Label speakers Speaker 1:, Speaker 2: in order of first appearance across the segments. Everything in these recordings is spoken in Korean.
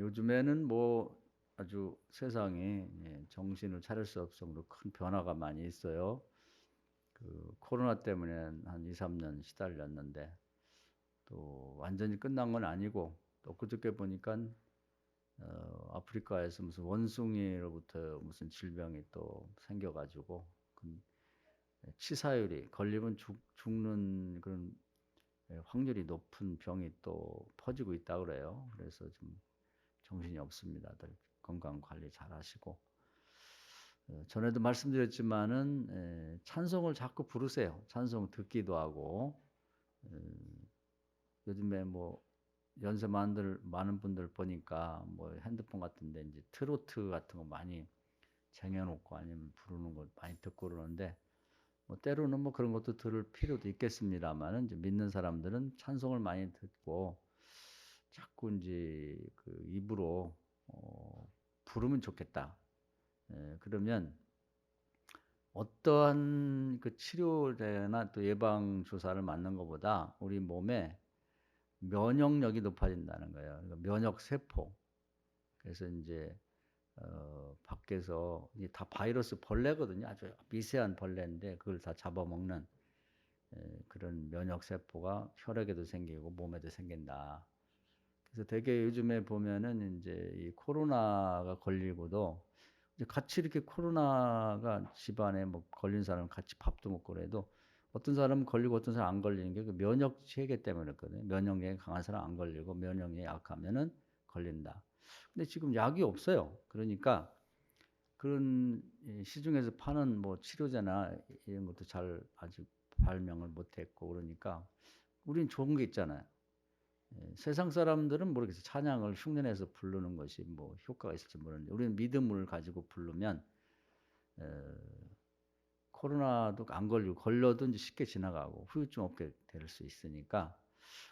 Speaker 1: 요즘에는 뭐 아주 세상이 정신을 차릴 수 없을 정도로 큰 변화가 많이 있어요. 그 코로나 때문에 한 2, 3년 시달렸는데 또 완전히 끝난 건 아니고 또 그저께 보니까 아프리카에서 무슨 원숭이로부터 무슨 질병이 또 생겨가지고 그 치사율이 걸리면 죽는 그런 확률이 높은 병이 또 퍼지고 있다 그래요. 그래서 좀 정신이 없습니다. 늘 건강 관리 잘 하시고. 전에도 말씀드렸지만은 찬송을 자꾸 부르세요. 찬송 듣기도 하고. 요즘에 뭐 연세 많은 분들 보니까 뭐 핸드폰 같은데 이제 트로트 같은 거 많이 쟁여놓고 아니면 부르는 걸 많이 듣고 그러는데 뭐 때로는 뭐 그런 것도 들을 필요도 있겠습니다만은 이제 믿는 사람들은 찬송을 많이 듣고 자꾸 이제 그 입으로 부르면 좋겠다. 그러면 어떠한 그 치료제나 또 예방 주사를 맞는 것보다 우리 몸에 면역력이 높아진다는 거예요. 그러니까 면역 세포. 그래서 이제 밖에서 이게 다 바이러스 벌레거든요. 아주 미세한 벌레인데 그걸 다 잡아먹는 그런 면역 세포가 혈액에도 생기고 몸에도 생긴다. 그래서 되게 요즘에 보면은 이제 이 코로나가 걸리고도 이제 같이 이렇게 코로나가 집안에 뭐 걸린 사람 같이 밥도 먹고 그래도 어떤 사람은 걸리고 어떤 사람 안 걸리는 게 그 면역 체계 때문에 그렇거든요. 면역력이 강한 사람 안 걸리고 면역력이 약하면은 걸린다. 근데 지금 약이 없어요. 그러니까 그런 시중에서 파는 뭐 치료제나 이런 것도 잘 아직 발명을 못했고 그러니까 우린 좋은 게 있잖아요. 세상 사람들은 모르겠어요. 찬양을 흉내내서 부르는 것이 뭐 효과가 있을지 모르는데 우리는 믿음을 가지고 부르면 에, 코로나도 안 걸리고 걸려도 이제 쉽게 지나가고 후유증 없게 될 수 있으니까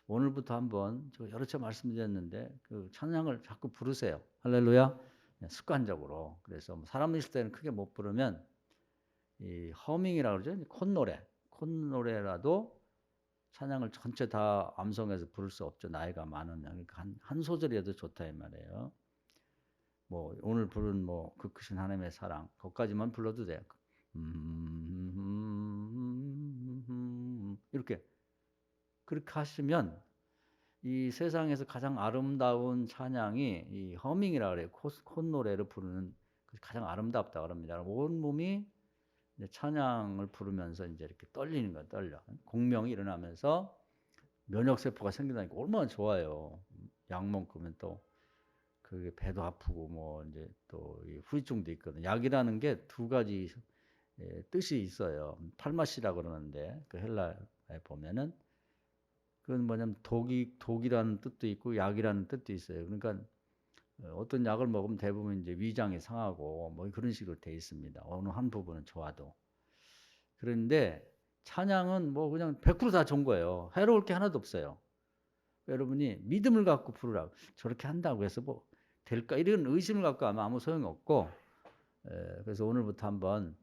Speaker 1: 오늘부터 한번 제가 여러 차례 말씀드렸는데 그 찬양을 자꾸 부르세요. 할렐루야. 습관적으로. 그래서 뭐 사람 있을 때는 크게 못 부르면 이 허밍이라고 그러죠. 콧노래라도 찬양을 전체 다 암송해서 부를 수 없죠. 나이가 많으면. 그러니까 한 소절이라도 좋다 이 말이에요. 뭐 오늘 부른 뭐 그 크신 하나님의 사랑 거기까지만 불러도 돼요. 이렇게 그렇게 하시면 이 세상에서 가장 아름다운 찬양이 이 허밍이라 그래요. 콧노래로 부르는 가장 아름답다 그럽니다. 온 몸이 찬양을 부르면서 이제 이렇게 떨리는 거야, 떨려. 공명이 일어나면서 면역 세포가 생긴다니까 얼마나 좋아요. 약 먹으면 또 그게 배도 아프고 뭐 이제 또 후유증도 있거든. 약이라는 게 두 가지 뜻이 있어요. 팔마시라고 그러는데 그 헬라에 보면은 그건 뭐냐면 독이라는 뜻도 있고 약이라는 뜻도 있어요. 그러니까 어떤 약을 먹으면 대부분 이제 위장이 상하고 뭐 그런 식으로 돼 있습니다. 어느 한 부분은 좋아도. 그런데 찬양은 뭐 그냥 100%다 좋은 거예요. 해로울 게 하나도 없어요. 여러분이 믿음을 갖고 부르라. 저렇게 한다고 해서 뭐 될까? 이런 의심을 갖고 하면 아무 소용이 없고, 그래서 오늘부터 한번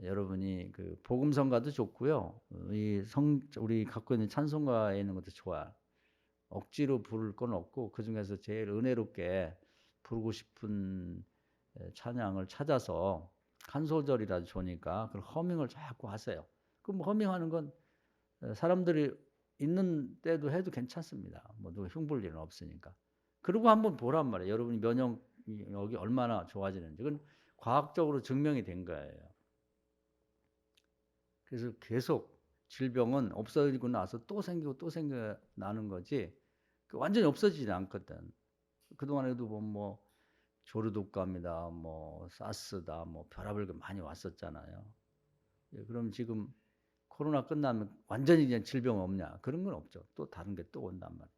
Speaker 1: 여러분이 그 복음성가도 좋고요. 우리 갖고 있는 찬송가에 있는 것도 좋아. 억지로 부를 건 없고 그 중에서 제일 은혜롭게 부르고 싶은 찬양을 찾아서 한 소절이라도 좋으니까 그 허밍을 자꾸 하세요. 그럼 허밍하는 건 사람들이 있는 때도 해도 괜찮습니다. 뭐 누가 흉볼 일은 없으니까. 그리고 한번 보란 말이에요. 여러분이 면역력이 얼마나 좋아지는지. 그건 과학적으로 증명이 된 거예요. 그래서 계속 질병은 없어지고 나서 또 생기고 또 생겨나는 거지 완전히 없어지지 않거든. 그동안에도 뭐 조류독감이다, 뭐 사스다, 뭐 별의별 게 많이 왔었잖아요. 그럼 지금 코로나 끝나면 완전히 그냥 질병 없냐? 그런 건 없죠. 또 다른 게 또 온단 말이에요.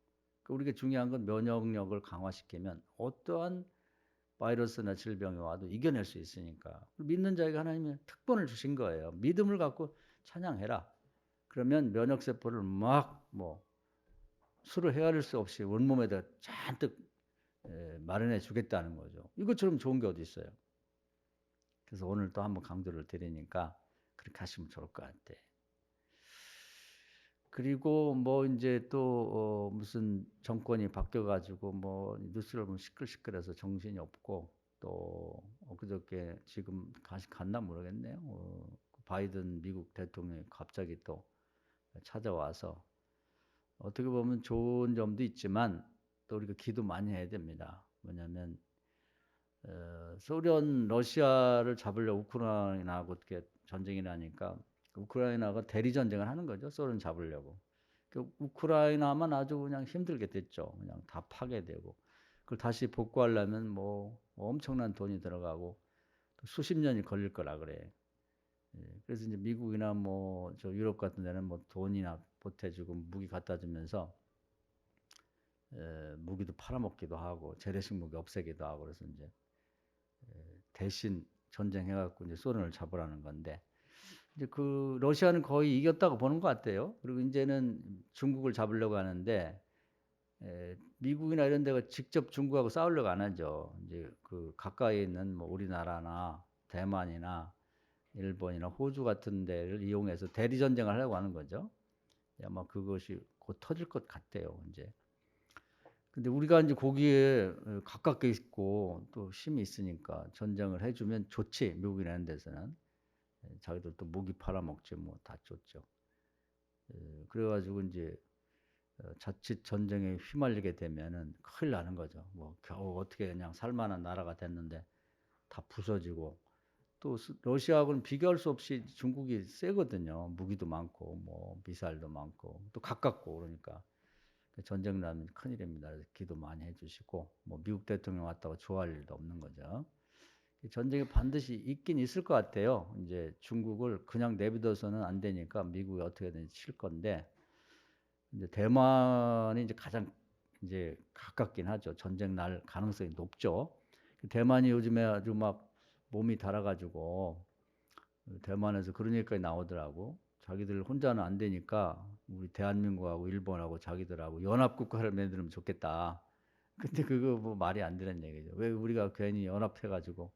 Speaker 1: 우리가 중요한 건 면역력을 강화시키면 어떠한 바이러스나 질병이 와도 이겨낼 수 있으니까. 믿는 자에게 하나님이 특권을 주신 거예요. 믿음을 갖고 찬양해라. 그러면 면역세포를 막 뭐 수를 헤아릴 수 없이 온몸에다 잔뜩 마련해 주겠다는 거죠. 이것처럼 좋은 게 어디 있어요. 그래서 오늘 또 한번 강조를 드리니까 그렇게 하시면 좋을 것 같아. 그리고 뭐 인제 또 무슨 정권이 바뀌어 가지고 뭐 뉴스를 보면 시끌시끌해서 정신이 없고 또 엊그저께 지금 다시 갔나 모르겠네요. 그 바이든 미국 대통령이 갑자기 또 찾아와서 어떻게 보면 좋은 점도 있지만 또 우리가 기도 많이 해야 됩니다. 뭐냐면 소련 러시아를 잡으려고 우크라이나하고 어떻게 전쟁이 나니까 우크라이나가 대리 전쟁을 하는 거죠. 소련 잡으려고. 그 우크라이나만 아주 그냥 힘들게 됐죠. 그냥 다 파괴되고. 그걸 다시 복구하려면 뭐 엄청난 돈이 들어가고 또 수십 년이 걸릴 거라 그래. 예. 그래서 이제 미국이나 뭐 저 유럽 같은 데는 뭐 돈이나 보태주고 무기 갖다 주면서 무기도 팔아먹기도 하고 재래식 무기 없애기도 하고 그래서 이제 대신 전쟁해 갖고 이제 소련을 잡으라는 건데 이제 그 러시아는 거의 이겼다고 보는 것 같아요. 그리고 인제는 중국을 잡으려고 하는데 미국이나 이런 데가 직접 중국하고 싸우려고 안 하죠. 이제 그 가까이에 있는 뭐 우리나라나 대만이나 일본이나 호주 같은 데를 이용해서 대리 전쟁을 하려고 하는 거죠. 아마 그것이 곧 터질 것 같아요, 인제. 근데 우리가 인제 거기에 가깝게 있고 또 힘이 있으니까 전쟁을 해 주면 좋지, 미국이나 이런 데서는. 자기들 또 무기 팔아먹지 뭐 다 좋죠. 그래 가지고 인제 자칫 전쟁에 휘말리게 되면은 큰일 나는 거죠. 뭐 겨우 어떻게 그냥 살 만한 나라가 됐는데 다 부서지고 또 러시아하고는 비교할 수 없이 중국이 세거든요. 무기도 많고 뭐 미사일도 많고 또 가깝고 그러니까 전쟁 나면 큰일입니다. 그래서 기도 많이 해 주시고 뭐 미국 대통령 왔다고 좋아할 일도 없는 거죠. 전쟁이 반드시 있긴 있을 것 같아요. 인제 중국을 그냥 내비둬서는 안 되니까 미국이 어떻게든 칠 건데 인제 대만이 이제 가장 인제 가깝긴 하죠. 전쟁 날 가능성이 높죠. 대만이 요즘에 아주 막 몸이 달아 가지고 대만에서 그런 얘기까지 나오더라고. 자기들 혼자는 안 되니까 우리 대한민국하고 일본하고 자기들하고 연합국가를 만들면 좋겠다. 근데 그거 뭐 말이 안 되는 얘기죠. 왜 우리가 괜히 연합해 가지고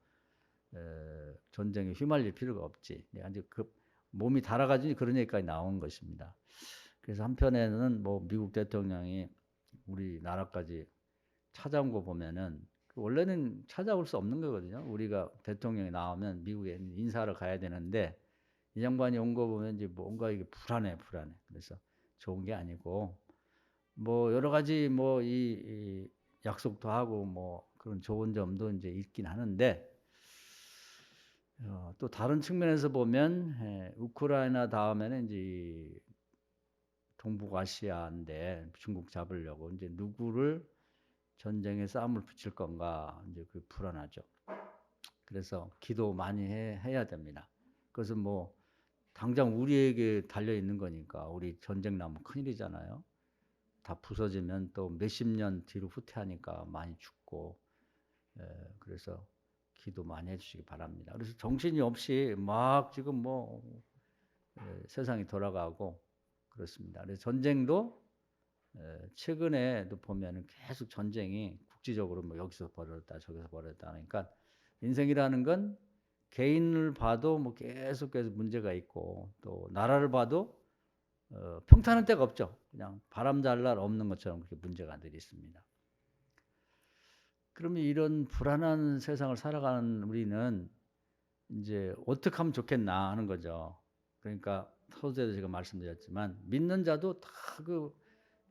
Speaker 1: 전쟁에 휘말릴 필요가 없지. 내가 인제 그 몸이 달아 가지고 그런 얘기까지 나온 것입니다. 그래서 한편에는 뭐 미국 대통령이 우리나라까지 찾아온 거 보면은 원래는 찾아올 수 없는 거거든요. 우리가 대통령이 나오면 미국에 인사하러 가야 되는데 이 양반이 온 거 보면 이제 뭔가 이게 불안해, 불안해. 그래서 좋은 게 아니고 뭐 여러 가지 뭐 이 약속도 하고 뭐 그런 좋은 점도 인제 있긴 하는데 또 다른 측면에서 보면 우크라이나 다음에는 인제 이 동북아시아인데 중국 잡으려고 인제 누구를 전쟁에 싸움을 붙일 건가 인제 그게 불안하죠. 그래서 기도 많이 해야 됩니다. 그것은 뭐 당장 우리에게 달려 있는 거니까 우리 전쟁 나면 큰일이잖아요. 다 부서지면 또 몇십 년 뒤로 후퇴하니까 많이 죽고 그래서 기도 많이 해 주시기 바랍니다. 그래서 정신이 없이 막 지금 뭐 세상이 돌아가고 그렇습니다. 그래서 전쟁도 최근에도 보면은 계속 전쟁이 국지적으로 뭐 여기서 벌어졌다 저기서 벌어졌다 하니까 인생이라는 건 개인을 봐도 뭐 계속해서 문제가 있고 또 나라를 봐도 평탄한 때가 없죠. 그냥 바람 잘 날 없는 것처럼 그렇게 문제가 늘 있습니다. 그러면 이런 불안한 세상을 살아가는 우리는 인제 '어떻게 하면 좋겠나.' 하는 거죠. 그러니까 서두에도 제가 말씀드렸지만 믿는 자도 다 그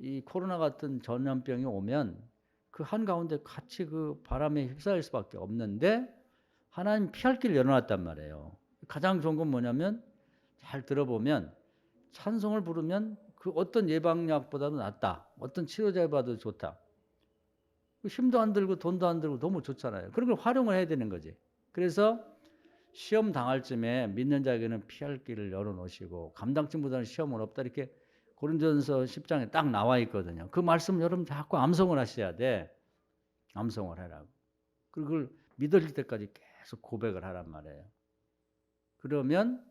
Speaker 1: 이 코로나 같은 전염병이 오면 그 한가운데 같이 그 바람에 휩싸일 수밖에 없는데 하나님이 피할 길을 열어 놨단 말이에요. 가장 좋은 건 뭐냐면 잘 들어보면 찬송을 부르면 그 어떤 예방약보다도 낫다. 어떤 치료제에 봐도 좋다. 힘도 안 들고 돈도 안 들고 너무 좋잖아요. 그런 걸 활용을 해야 되는 거지. 그래서 시험 당할 쯤에 믿는 자에게는 피할 길을 열어 놓으시고 감당증보다는 시험은 없다. 이렇게 고린도전서 10장에 딱 나와 있거든요. 그 말씀 여러분 자꾸 암송을 하셔야 돼. 암송을 하라고. 그리고 그걸 믿어질 때까지 계속 고백을 하란 말이에요. 그러면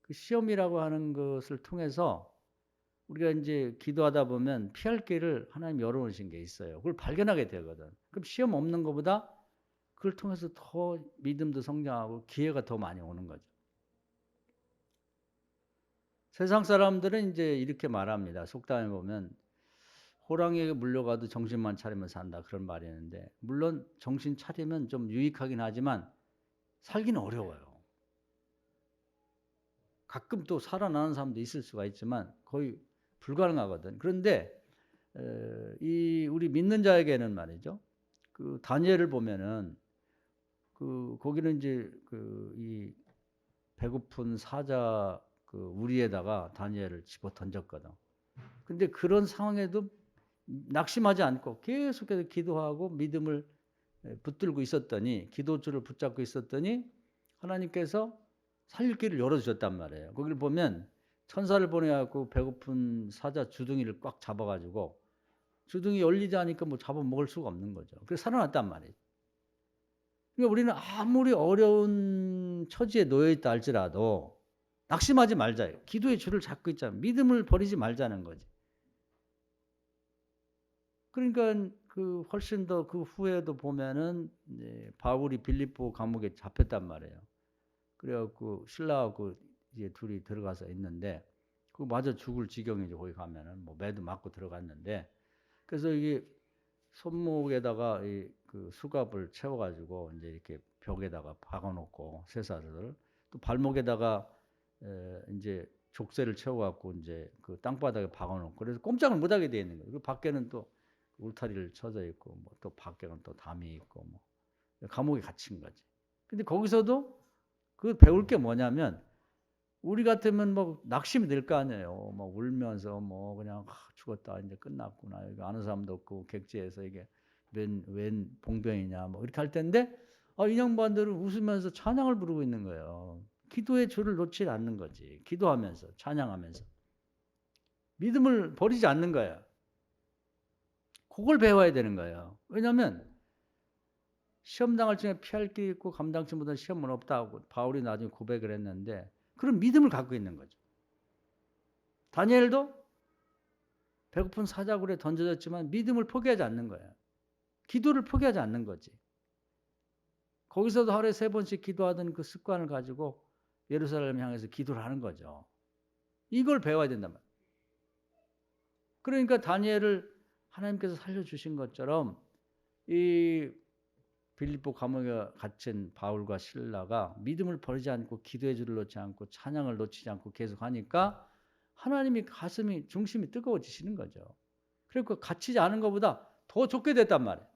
Speaker 1: 그 시험이라고 하는 것을 통해서 우리가 인제 기도하다 보면 피할 길을 하나님이 열어 놓으신 게 있어요. 그걸 발견하게 되거든. 그럼 시험 없는 것보다 그걸 통해서 더 믿음도 성장하고 기회가 더 많이 오는 거죠. 세상 사람들은 이제 이렇게 말합니다. 속담에 보면 "호랑이에게 물려가도 정신만 차리면 산다." 그런 말이 있는데 물론 정신 차리면 좀 유익하긴 하지만 살기는 어려워요. 가끔 또 살아나는 사람도 있을 수가 있지만 거의 불가능하거든. 그런데 이 우리 믿는 자에게는 말이죠. 그 다니엘을 보면은 그 거기는 인제 그 이 배고픈 사자 그 우리에다가 다니엘을 집어 던졌거든. 근데 그런 상황에도 낙심하지 않고 계속해서 기도하고 믿음을 붙들고 있었더니 기도줄을 붙잡고 있었더니 하나님께서 살릴 길을 열어 주셨단 말이에요. 거기를 보면 천사를 보내 갖고 배고픈 사자 주둥이를 꽉 잡아 가지고 주둥이 열리지 않으니까 뭐 잡아먹을 수가 없는 거죠. 그래서 살아났단 말이에요. 그러니까 우리는 아무리 어려운 처지에 놓여 있다 할지라도 낙심하지 말자예요. 기도의 줄을 잡고 있잖아. 믿음을 버리지 말자는 거지. 그러니까 그 훨씬 더 그 후에도 보면은 이제 바울이 빌립보 감옥에 잡혔단 말이에요. 그래 갖고 신라하고 이제 둘이 들어가서 있는데 그 맞아 죽을 지경이죠. 거기 가면은 뭐 매도 맞고 들어갔는데 그래서 이게 손목에다가 이 그 수갑을 채워 가지고 인제 이렇게 벽에다가 박아 놓고 쇠사슬을 또 발목에다가 인제 족쇄를 채워 갖고 인제 그 땅바닥에 박아 놓고 그래서 꼼짝을 못 하게 돼 있는 거예요. 그리고 밖에는 또 울타리를 쳐져 있고 뭐 또 밖에는 또 담이 있고 뭐 감옥에 갇힌 거지. 근데 거기서도 그 배울 게 뭐냐면 우리 같으면 뭐 낙심이 될 거 아니에요. 막 울면서 뭐 그냥 '아 죽었다. 인제 끝났구나. 여기 아는 사람도 없고 객지에서 이게 웬 봉변이냐.' 뭐 이렇게 할 텐데 이 양반들은 웃으면서 찬양을 부르고 있는 거예요. 기도의 줄을 놓지 않는 거지. 기도하면서 찬양하면서. 믿음을 버리지 않는 거예요. 그걸 배워야 되는 거예요. 왜냐하면 시험 당할 중에 피할 길이 있고 감당치 못한 시험은 없다고 바울이 나중에 고백을 했는데 그런 믿음을 갖고 있는 거죠. 다니엘도 배고픈 사자굴에 던져졌지만 믿음을 포기하지 않는 거예요. 기도를 포기하지 않는 거지. 거기서도 하루에 3번씩 기도하던 그 습관을 가지고 예루살렘 향해서 기도를 하는 거죠. 이걸 배워야 된단 말이에요. 그러니까 다니엘을 하나님께서 살려주신 것처럼 이 빌립보 감옥에 갇힌 바울과 실라가 믿음을 버리지 않고 기도의 줄을 놓지 않고 찬양을 놓치지 않고 계속 하니까 하나님이 가슴이 중심이 뜨거워지시는 거죠. 그리고 갇히지 않은 것보다 더 좁게 됐단 말이에요.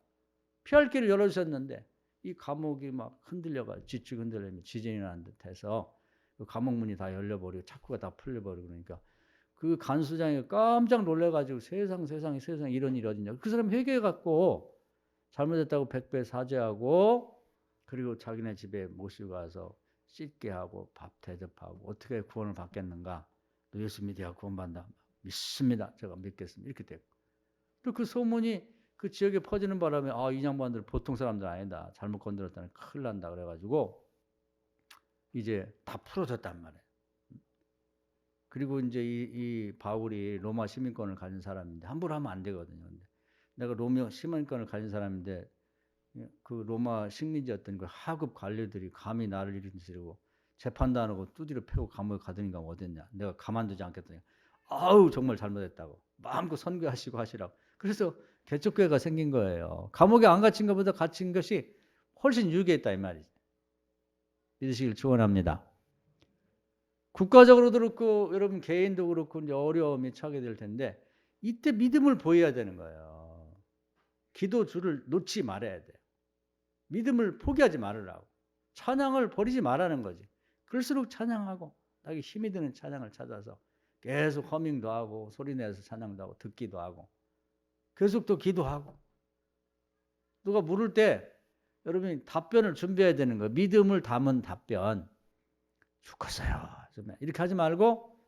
Speaker 1: 피할 길을 열어주셨는데 이 감옥이 막 흔들려가지고 지축 흔들리면 지진이 나는 듯해서 그 감옥 문이 다 열려버리고 차쿠가 다 풀려버리고 그러니까 그 간수장이 깜짝 놀래가지고 세상에 이런 일이 어딨냐. 그 사람 회개해갖고 잘못했다고 백배 사죄하고 그리고 자기네 집에 모시고 가서 씻게 하고 밥 대접하고 어떻게 구원을 받겠는가. 너 예수 믿어야 구원받는다. 믿습니다. 제가 믿겠습니다. 이렇게 됐고. 또 그 소문이 그 지역에 퍼지는 바람에 이 양반들 보통 사람들 아니다. 잘못 건드렸다는 큰일 난다. 그래가지고 이제 다 풀어졌단 말이에요. 그리고 이제 이 바울이 로마 시민권을 가진 사람인데 함부로 하면 안 되거든요. 근데 내가 로마 시민권을 가진 사람인데 그 로마 식민지였던 그 하급 관료들이 감히 나를 이런 짓이라고 재판도 안 하고 두드려 패고 감옥에 가두니까 어딨냐. 내가 가만두지 않겠더니 아우 정말 잘못했다고 마음껏 선교하시고 하시라고. 그래서 개척교회가 생긴 거예요. 감옥에 안 갇힌 것보다 갇힌 것이 훨씬 유익했다 이 말이지. 믿으시길 축원합니다. 국가적으로도 그렇고 여러분 개인도 그렇고 이제 어려움이 처하게 될 텐데 이때 믿음을 보여야 되는 거예요. 기도 줄을 놓지 말아야 돼. 믿음을 포기하지 말으라고. 찬양을 버리지 말라는 거지. 그럴수록 찬양하고 자기 힘이 드는 찬양을 찾아서 계속 허밍도 하고 소리 내서 찬양도 하고 듣기도 하고 계속 또 기도하고 누가 물을 때 여러분이 답변을 준비해야 되는 거예요. 믿음을 담은 답변. 죽었어요. 이렇게 하지 말고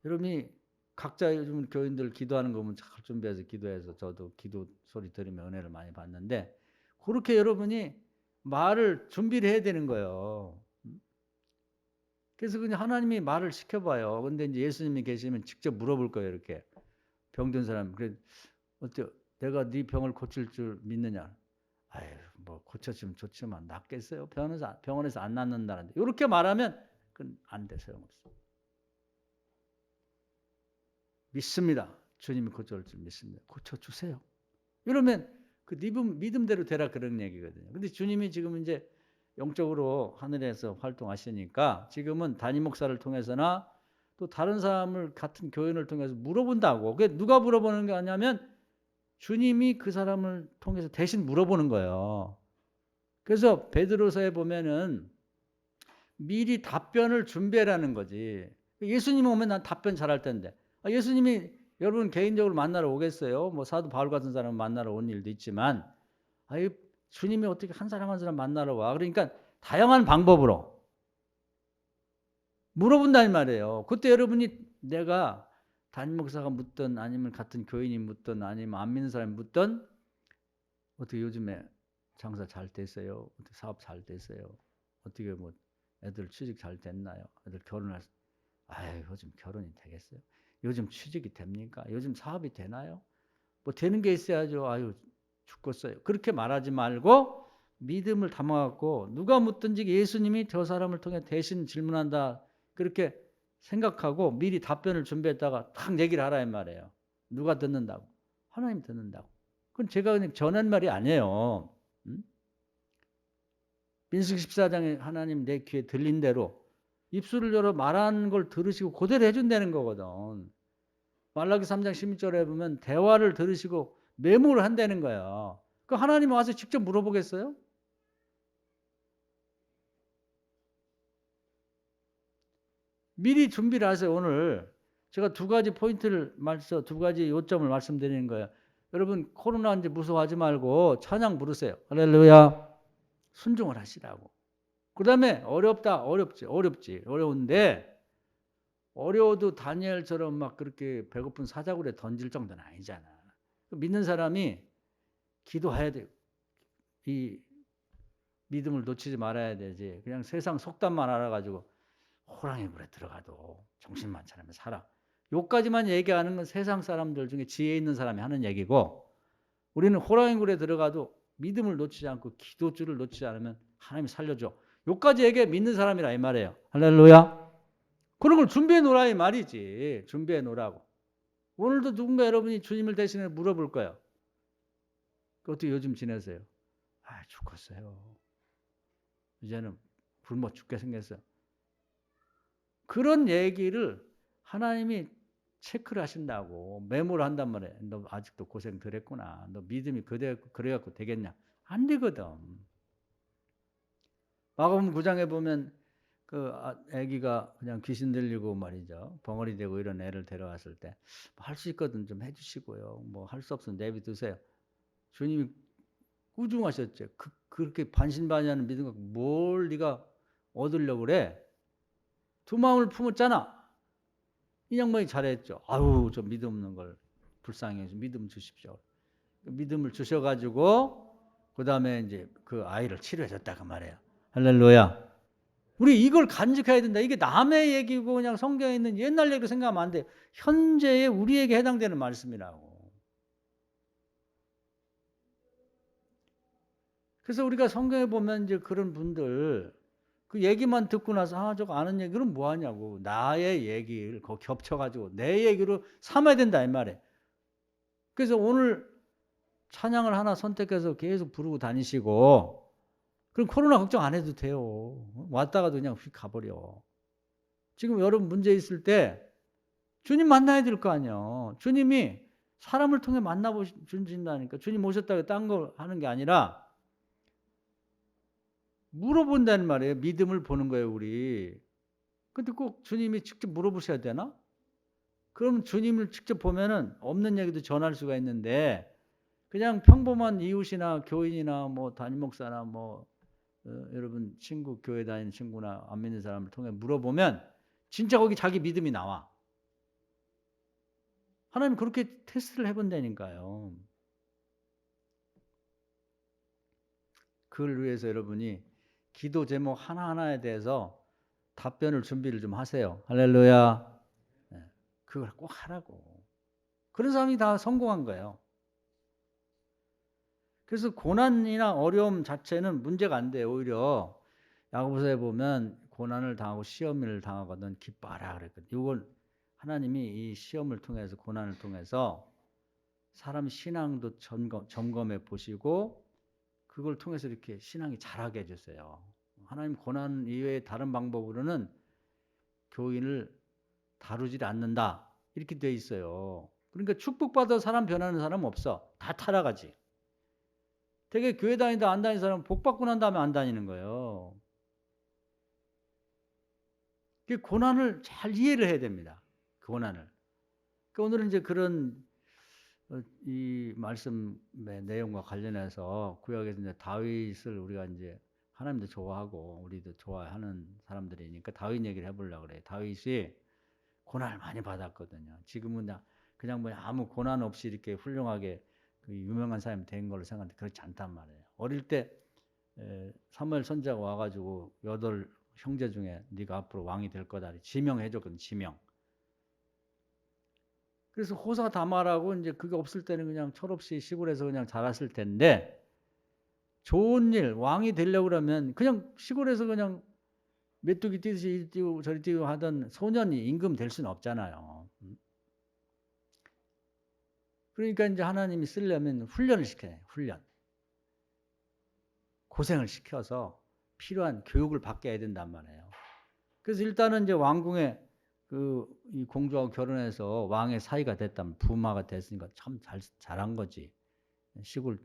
Speaker 1: 여러분이 각자 요즘 교인들 기도하는 거 보면 잘 준비해서 기도해서 저도 기도 소리 들으면 은혜를 많이 받는데 그렇게 여러분이 말을 준비를 해야 되는 거예요. 그래서 그냥 하나님이 말을 시켜봐요. 근데 이제 예수님이 계시면 직접 물어볼 거예요. 이렇게 병든 사람 그래 어때? 내가 네 병을 고칠 줄 믿느냐? 아유 뭐 고쳤으면 좋지만 낫겠어요? 병원에서 안 낫는다는데 이렇게 말하면 그건 안 돼. 소용없어. 믿습니다. 주님이 고쳐줄 줄 믿습니다. 고쳐주세요. 이러면 그 믿음대로 되라 그런 얘기거든요. 근데 주님이 지금 이제 영적으로 하늘에서 활동하시니까 지금은 담임 목사를 통해서나 또 다른 사람을 같은 교인을 통해서 물어본다고. 그게 누가 물어보는 게 아니냐면 주님이 그 사람을 통해서 대신 물어보는 거예요. 그래서 베드로서에 보면은 미리 답변을 준비하라는 거지. 예수님 오면 난 답변 잘할 텐데. 예수님이 여러분 개인적으로 만나러 오겠어요? 뭐 사도 바울 같은 사람 만나러 온 일도 있지만, 아유, 주님이 어떻게 한 사람 한 사람 만나러 와? 그러니까 다양한 방법으로 물어본다는 말이에요. 그때 여러분이 내가 담임 목사가 묻든 아니면 같은 교인이 묻든 아니면 안 믿는 사람이 묻든 어떻게 요즘에 장사 잘 됐어요? 어떻게 사업 잘 됐어요? 어떻게 뭐 애들 취직 잘 됐나요? 애들 결혼할 아유 요즘 결혼이 되겠어요? 요즘 취직이 됩니까? 요즘 사업이 되나요? 뭐 되는 게 있어야죠. 아유 죽겠어요. 그렇게 말하지 말고 믿음을 담아갖고 누가 묻든지 예수님이 저 사람을 통해 대신 질문한다. 그렇게 생각하고 미리 답변을 준비했다가 탁 얘기를 하라 이 말이에요. 누가 듣는다고? 하나님 듣는다고. 그건 제가 그냥 전한 말이 아니에요. 민수기 14장에 하나님 내 귀에 들린 대로 입술을 열어 말하는 걸 들으시고 그대로 해준다는 거거든. 말라기 3장 16절에 보면 대화를 들으시고 메모를 한다는 거야. 그 하나님 와서 직접 물어보겠어요? 미리 준비를 하세요. 오늘 제가 두 가지 포인트를 두 가지 요점을 말씀드리는 거예요. 여러분 코로나 이제 무서워하지 말고 찬양 부르세요. 할렐루야. 순종을 하시라고. 그 다음에 어렵지. 어려워도 다니엘처럼 막 그렇게 배고픈 사자굴에 던질 정도는 아니잖아. 믿는 사람이 기도해야 돼요. 이 믿음을 놓치지 말아야 되지. 그냥 세상 속담만 알아가지고 호랑이 굴에 들어가도 정신만 차리면 살아. 요까지만 얘기하는 건 세상 사람들 중에 지혜 있는 사람이 하는 얘기고, 우리는 호랑이 굴에 들어가도 믿음을 놓치지 않고 기도줄을 놓치지 않으면 하나님이 살려줘. 요까지 얘기해 믿는 사람이라 이 말이에요. 할렐루야. 그런 걸 준비해 놓으라 이 말이지. 준비해 놓으라고. 오늘도 누군가 여러분이 주님을 대신해 물어볼 거예요. 어떻게 요즘 지내세요? 아, 죽겠어요. 이제는 굶어 죽게 생겼어요. 그런 얘기를 하나님이 체크를 하신다고 메모를 한단 말이에요. 너 아직도 고생 덜 했구나. 너 믿음이 그래갖고 되겠냐? 안 되거든. 마가복음 9장에 보면 그 아기가 그냥 귀신 들리고 말이죠. 벙어리 되고 이런 애를 데려왔을 때 할 수 있거든 좀 해주시고요. 뭐 할 수 없으면 내비두세요. 주님이 꾸중하셨죠. 그렇게 반신반의하는 믿음 갖고 뭘 네가 얻으려고 그래? 두 마음을 품었잖아. 이 양반이 잘했죠. 아유 저 믿음 없는 걸 불쌍히 해서 믿음 주십시오. 믿음을 주셔가지고 그 다음에 이제 그 아이를 치료해줬다 그 말이에요. 할렐루야. 우리 이걸 간직해야 된다. 이게 남의 얘기고 그냥 성경에 있는 옛날 얘기로 생각하면 안 돼. 현재의 우리에게 해당되는 말씀이라고. 그래서 우리가 성경에 보면 이제 그런 분들 그 얘기만 듣고 나서 저거 아는 얘기는 뭐 하냐고. 나의 얘기를 거기 겹쳐가지고 내 얘기로 삼아야 된다 이 말이에요. 그래서 오늘 찬양을 하나 선택해서 계속 부르고 다니시고 그럼 코로나 걱정 안 해도 돼요. 왔다가도 그냥 휙 가버려. 지금 여러분 문제 있을 때 주님 만나야 될 거 아니에요. 주님이 사람을 통해 만나주신다니까. 주님 오셨다고 딴 거 하는 게 아니라 물어본다는 말이에요. 믿음을 보는 거예요, 우리. 근데 꼭 주님이 직접 물어보셔야 되나? 그럼 주님을 직접 보면은 없는 얘기도 전할 수가 있는데 그냥 평범한 이웃이나 교인이나 뭐 담임 목사나 뭐 여러분 친구 교회 다니는 친구나 안 믿는 사람을 통해 물어보면 진짜 거기 자기 믿음이 나와. 하나님 그렇게 테스트를 해본다니까요. 그걸 위해서 여러분이 기도 제목 하나하나에 대해서 답변을 준비를 좀 하세요. 할렐루야. 네, 그걸 꼭 하라고. 그런 사람이 다 성공한 거예요. 그래서 고난이나 어려움 자체는 문제가 안 돼요. 오히려 야고보서에 보면 고난을 당하고 시험을 당하거든 기뻐하라 그랬거든. 이걸 하나님이 이 시험을 통해서 고난을 통해서 사람 신앙도 점검해 보시고 그걸 통해서 이렇게 신앙이 자라게 해주세요. 하나님 고난 이외에 다른 방법으로는 교인을 다루질 않는다. 이렇게 돼 있어요. 그러니까 축복받아 사람 변하는 사람 없어. 다 타락하지. 되게 교회 다니다 안 다니는 사람은 복 받고 난 다음에 안 다니는 거예요. 그 고난을 잘 이해를 해야 됩니다. 그 고난을. 그러니까 오늘은 이제 그런 이 말씀의 내용과 관련해서 구약에서 이제 다윗을 우리가 이제 하나님도 좋아하고 우리도 좋아하는 사람들이니까 다윗 얘기를 해보려고 그래요. 다윗이 고난을 많이 받았거든요. 지금은 그냥 뭐 아무 고난 없이 이렇게 훌륭하게 그 유명한 사람이 된 걸로 생각하는데 그렇지 않단 말이에요. 어릴 때 사무엘 선지자가 와가지고 8 형제 중에 네가 앞으로 왕이 될 거다 지명해줬거든. 지명. 그래서 호사 다말하고 이제 그게 없을 때는 그냥 철없이 시골에서 그냥 자랐을 텐데 좋은 일 왕이 되려고 그러면 그냥 시골에서 그냥 메뚜기 뛰듯이 이리 뛰고 저리 뛰고 하던 소년이 임금 될 수는 없잖아요. 그러니까 이제 하나님이 쓰려면 훈련을 시켜야 해요. 훈련. 고생을 시켜서 필요한 교육을 받게 해야 된단 말이에요. 그래서 일단은 이제 왕궁에 이 공주하고 결혼해서 왕의 사이가 됐다면 부마가 됐으니까 참 잘한 거지. 시골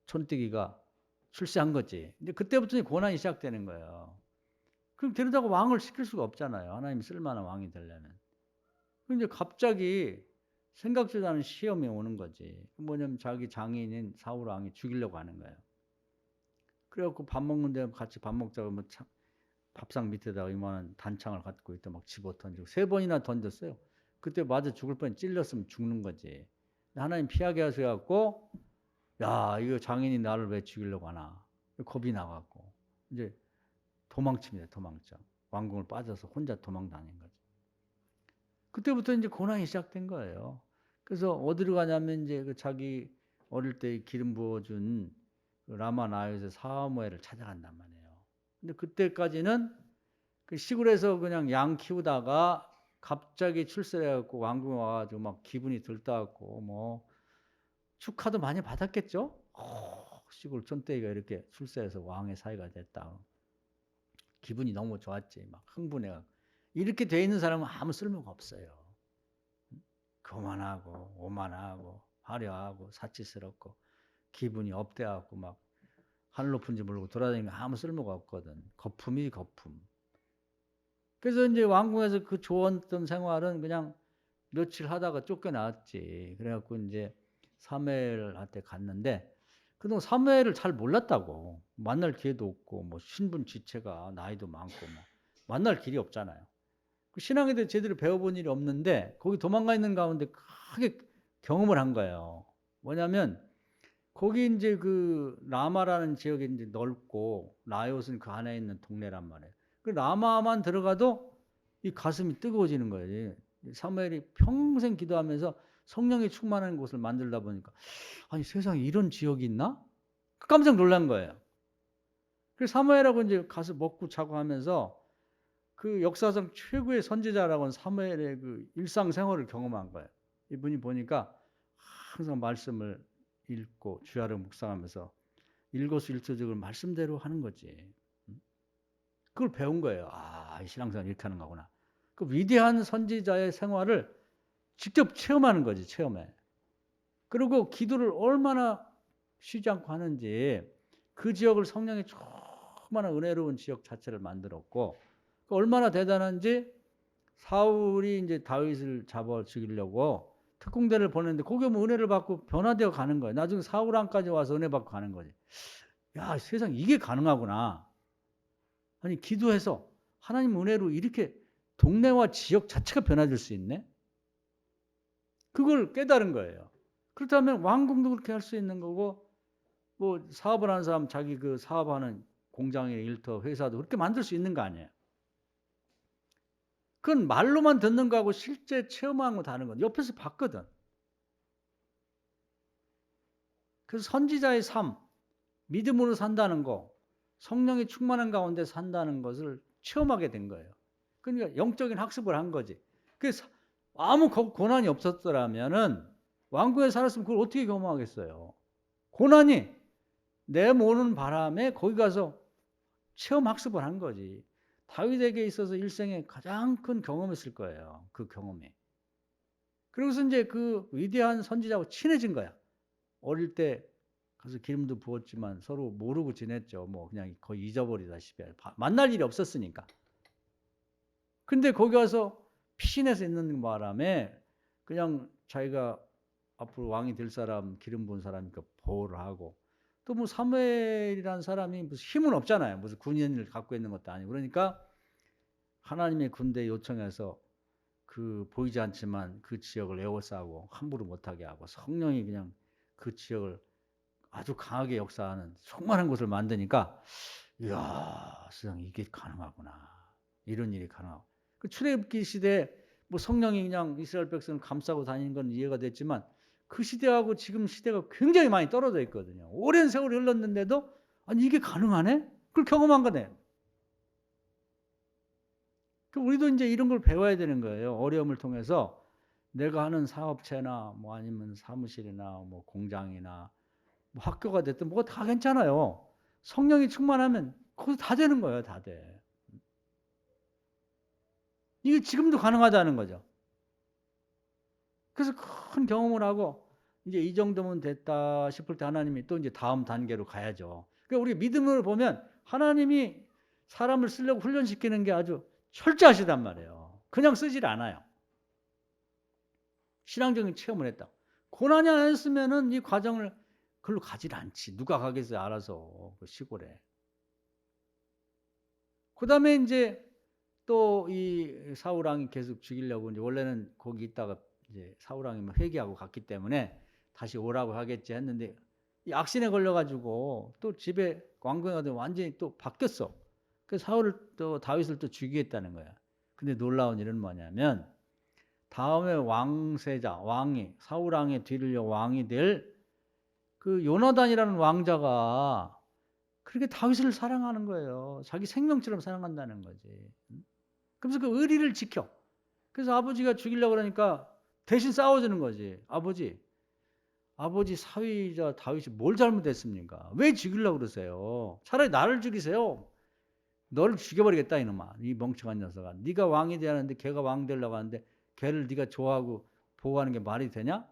Speaker 1: 촌뜨기가 출세한 거지. 근데 그때부터 고난이 시작되는 거예요. 그럼 데려다가 왕을 시킬 수가 없잖아요. 하나님이 쓸만한 왕이 되려면. 근데 갑자기 생각지도 않은 시험이 오는 거지. 뭐냐면 자기 장인인 사울 왕이 죽이려고 하는 거예요. 그래갖고 밥 먹는데 같이 밥 먹자고 뭐 밥상 밑에다가 이만한 단창을 갖고 있다 막 집어 던지고 3번이나 던졌어요. 그때 맞아 죽을 뻔 찔렸으면 죽는 거지. 하나님 피하게 하셔갖고 야 이거 장인이 나를 왜 죽이려고 하나. 겁이 나갖고 이제 도망칩니다. 도망쳐. 왕궁을 빠져서 혼자 도망 다닌 거지. 그때부터 이제 고난이 시작된 거예요. 그래서 어디로 가냐면 이제 그 자기 어릴 때 기름 부어준 라마 나요세 사무엘을 찾아간단 말이에요. 근데 그때까지는 그 시골에서 그냥 양 키우다가 갑자기 출세해갖고 왕궁에 와가지고 막 기분이 들떠갖고 뭐 축하도 많이 받았겠죠? 시골 촌떼기가 이렇게 출세해서 왕의 사이가 됐다. 기분이 너무 좋았지. 막 흥분해갖고. 이렇게 돼 있는 사람은 아무 쓸모가 없어요. 교만하고 오만하고 화려하고 사치스럽고 기분이 업돼갖고 막 하늘 높은지 모르고 돌아다니는 거 아무 쓸모가 없거든. 거품이 거품. 그래서 이제 왕궁에서 그 좋았던 생활은 그냥 며칠 하다가 쫓겨났지. 그래갖고 이제 사무엘한테 갔는데 그동안 사무엘을 잘 몰랐다고. 만날 기회도 없고 뭐 신분 지체가 나이도 많고 뭐 만날 길이 없잖아요. 신앙에 대해 제대로 배워본 일이 없는데 거기 도망가 있는 가운데 크게 경험을 한 거예요. 뭐냐면 거기 이제 그 라마라는 지역이 이제 넓고 나요스는 그 안에 있는 동네란 말이에요. 그 라마만 들어가도 이 가슴이 뜨거워지는 거예요. 사무엘이 평생 기도하면서 성령이 충만한 곳을 만들다 보니까 아니 세상에 이런 지역이 있나? 깜짝 놀란 거예요. 그래서 사무엘하고 이제 가서 먹고 자고 하면서 그 역사상 최고의 선지자라고는 사무엘의 그 일상생활을 경험한 거예요. 이분이 보니까 항상 말씀을 읽고 주야를 묵상하면서 일거수일투족을 말씀대로 하는 거지. 그걸 배운 거예요. 아, 신앙생활 이렇게 하는 거구나. 그 위대한 선지자의 생활을 직접 체험하는 거지, 체험해. 그리고 기도를 얼마나 쉬지 않고 하는지 그 지역을 성령이 충만한 은혜로운 지역 자체를 만들었고 얼마나 대단한지 사울이 이제 다윗을 잡아 죽이려고 특공대를 보냈는데 거기 오면 은혜를 받고 변화되어 가는 거예요. 나중에 사울왕까지 와서 은혜 받고 가는 거지. 야, 세상 이게 가능하구나. 아니 기도해서 하나님 은혜로 이렇게 동네와 지역 자체가 변화될 수 있네. 그걸 깨달은 거예요. 그렇다면 왕궁도 그렇게 할 수 있는 거고 뭐 사업을 하는 사람 자기 그 사업하는 공장이나 일터 회사도 그렇게 만들 수 있는 거 아니에요. 그건 말로만 듣는 거하고 실제 체험하는 거 다른 건 옆에서 봤거든. 그래서 선지자의 삶, 믿음으로 산다는 거, 성령이 충만한 가운데 산다는 것을 체험하게 된 거예요. 그러니까 영적인 학습을 한 거지. 그래서 아무 고난이 없었더라면은 왕궁에 살았으면 그걸 어떻게 경험하겠어요? 고난이 내모는 바람에 거기 가서 체험 학습을 한 거지. 다윗에게 있어서 일생에 가장 큰 경험이었을 거예요. 그 경험이. 그러고서 이제 그 위대한 선지자하고 친해진 거야. 어릴 때 가서 기름도 부었지만 서로 모르고 지냈죠. 뭐 그냥 거의 잊어버리다시피 만날 일이 없었으니까. 근데 거기 와서 피신해서 있는 바람에 그냥 자기가 앞으로 왕이 될 사람, 기름 부은 사람이니까 보호를 하고, 또 뭐 사무엘이라는 사람이 무슨 힘은 없잖아요. 무슨 군인을 갖고 있는 것도 아니고. 그러니까 하나님의 군대 요청해서 그 보이지 않지만 그 지역을 에워싸고 함부로 못하게 하고, 성령이 그냥 그 지역을 아주 강하게 역사하는 충만한 곳을 만드니까, 이야, 세상에 이게 가능하구나. 이런 일이 가능하고. 그 출애굽기 시대 뭐 성령이 그냥 이스라엘 백성을 감싸고 다니는 건 이해가 됐지만, 그 시대하고 지금 시대가 굉장히 많이 떨어져 있거든요. 오랜 세월이 흘렀는데도 아니 이게 가능하네? 그걸 경험한 거네. 우리도 이제 이런 걸 배워야 되는 거예요. 어려움을 통해서 내가 하는 사업체나 뭐 아니면 사무실이나 뭐 공장이나 뭐 학교가 됐든 뭐가 다 괜찮아요. 성령이 충만하면 거기서 다 되는 거예요. 다 돼. 이게 지금도 가능하다는 거죠. 그래서 큰 경험을 하고 이제 이 정도면 됐다 싶을 때 하나님이 또 이제 다음 단계로 가야죠. 그러니까 우리 믿음을 보면 하나님이 사람을 쓰려고 훈련시키는 게 아주 철저하시단 말이에요. 그냥 쓰질 않아요. 신앙적인 체험을 했다. 고난이 안 했으면은 이 과정을 글로 가질 않지. 누가 가겠어요, 알아서. 그 시골에. 그 다음에 이제 또 이 사울왕이 계속 죽이려고 이제 원래는 거기 있다가 이제 사울왕이 뭐 회개하고 갔기 때문에 다시 오라고 하겠지 했는데 이 악신에 걸려가지고 또 집에 왕궁에 가서 완전히 또 바뀌었어. 그래서 사울을 또 다윗을 또 죽이겠다는 거야. 근데 놀라운 일은 뭐냐면 다음에 왕세자 왕이 사울왕의 뒤를 이어 왕이 될 그 요나단이라는 왕자가 그렇게 다윗을 사랑하는 거예요. 자기 생명처럼 사랑한다는 거지. 그래서 그 의리를 지켜. 그래서 아버지가 죽이려고 그러니까 대신 싸워주는 거지. 아버지 사위자 다윗이 뭘 잘못했습니까? 왜 죽이려고 그러세요? 차라리 나를 죽이세요. 너를 죽여버리겠다 이놈아. 이 멍청한 녀석아. 네가 왕이 되는데 걔가 왕 되려고 하는데 걔를 네가 좋아하고 보호하는 게 말이 되냐?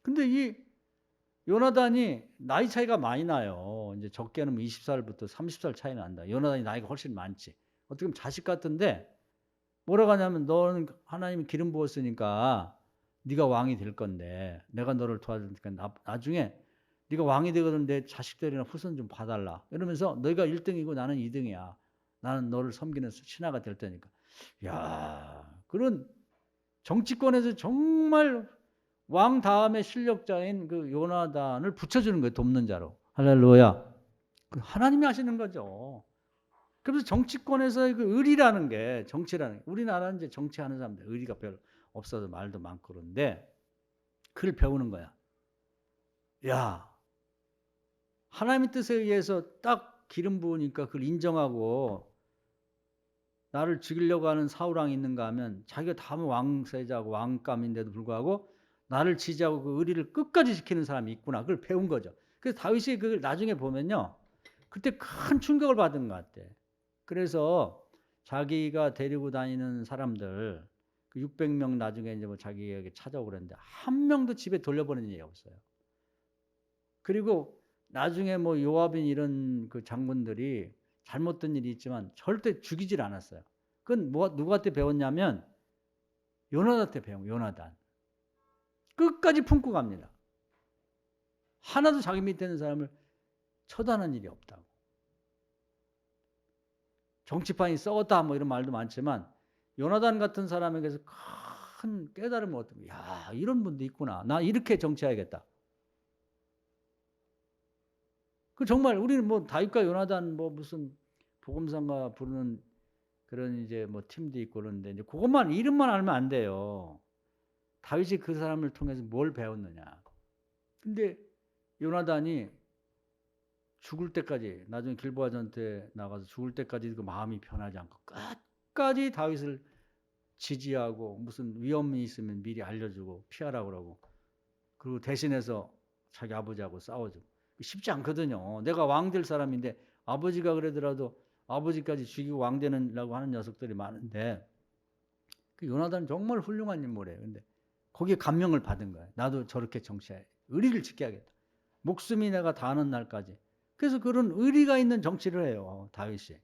Speaker 1: 근데 이 요나단이 나이 차이가 많이 나요. 이제 적게는 뭐 20살부터 30살 차이 난다. 요나단이 나이가 훨씬 많지. 어떻게 보면 자식 같은데 뭐라고 하냐면 너는 하나님이 기름 부었으니까 네가 왕이 될 건데 내가 너를 도와주니까 나중에 네가 왕이 되거든 내 자식들이나 후손 좀 봐달라. 이러면서 너희가 1등이고 나는 2등이야. 나는 너를 섬기는 신하가 될 테니까. 야, 그런 정치권에서 정말 왕 다음에 실력자인 그 요나단을 붙여주는 거예요. 돕는 자로. 할렐루야. 하나님이 하시는 거죠. 그래서 정치권에서의 그 의리라는 게 정치라는 게 우리나라는 이제 정치하는 사람들 의리가 별로 없어서 말도 많고 그런데 그걸 배우는 거야. 야, 하나님의 뜻에 의해서 딱 기름 부으니까 그걸 인정하고 나를 죽이려고 하는 사울왕이 있는가 하면 자기가 다음 왕세자고 왕감인데도 불구하고 나를 지지하고 그 의리를 끝까지 지키는 사람이 있구나. 그걸 배운 거죠. 그래서 다윗이 그걸 나중에 보면요. 그때 큰 충격을 받은 것 같아. 그래서 자기가 데리고 다니는 사람들 그 600명 나중에 이제 뭐 자기에게 찾아오고 그랬는데 한 명도 집에 돌려보낸 일이 없어요. 그리고 나중에 뭐 요압인 이런 그 장군들이 잘못된 일이 있지만 절대 죽이질 않았어요. 그건 뭐 누구한테 배웠냐면 요나단한테 배운 거예요. 요나단. 끝까지 품고 갑니다. 하나도 자기 밑에 있는 사람을 처단한 일이 없다고. 정치판이 썩었다 뭐 이런 말도 많지만 요나단 같은 사람에게서 큰 깨달음을 얻은 거야. 야, 이런 분도 있구나. 나 이렇게 정치해야겠다. 그 정말 우리는 뭐 다윗과 요나단 뭐 무슨 복음상가 부르는 그런 이제 뭐 팀도 있고 그런데 이제 그것만 이름만 알면 안 돼요. 다윗이 그 사람을 통해서 뭘 배웠느냐. 근데 요나단이 죽을 때까지 나중에 길보아 전투에 나가서 죽을 때까지 그 마음이 변하지 않고 끝까지 다윗을 지지하고 무슨 위험이 있으면 미리 알려주고 피하라고 그러고 그리고 대신해서 자기 아버지하고 싸워주고 쉽지 않거든요. 내가 왕 될 사람인데 아버지가 그러더라도 아버지까지 죽이고 왕 되려고 하는 녀석들이 많은데 그 요나단은 정말 훌륭한 인물이에요. 근데 거기에 감명을 받은 거예요. 나도 저렇게 정치해 의리를 지켜야겠다. 목숨이 내가 다하는 날까지. 그래서 그런 의리가 있는 정치를 해요. 다윗이.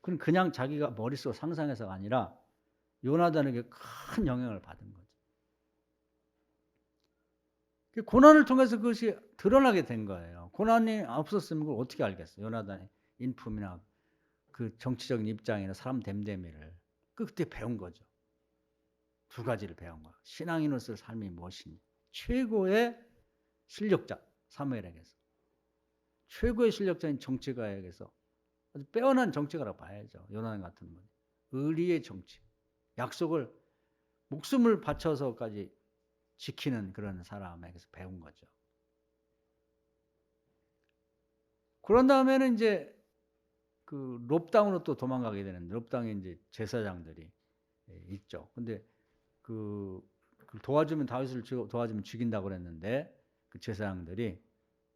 Speaker 1: 그럼 그냥 자기가 머릿속 상상해서가 아니라 요나단에게 큰 영향을 받은 거죠. 고난을 통해서 그것이 드러나게 된 거예요. 고난이 없었으면 그걸 어떻게 알겠어요. 요나단의 인품이나 그 정치적인 입장이나 사람 됨됨이를. 그때 배운 거죠. 두 가지를 배운 거예요. 신앙인으로서의 삶이 무엇인지. 최고의 실력자 사무엘에게서. 최고의 실력자인 정치가에게서 아주 빼어난 정치가라고 봐야죠. 요나단 같은 분. 의리의 정치. 약속을 목숨을 바쳐서까지 지키는 그런 사람에게서 배운 거죠. 그런 다음에는 이제 그 롭당으로 또 도망가게 되는데 롭당에 이제 제사장들이 있죠. 근데 그 도와주면 다윗을 도와주면 죽인다고 그랬는데 그 제사장들이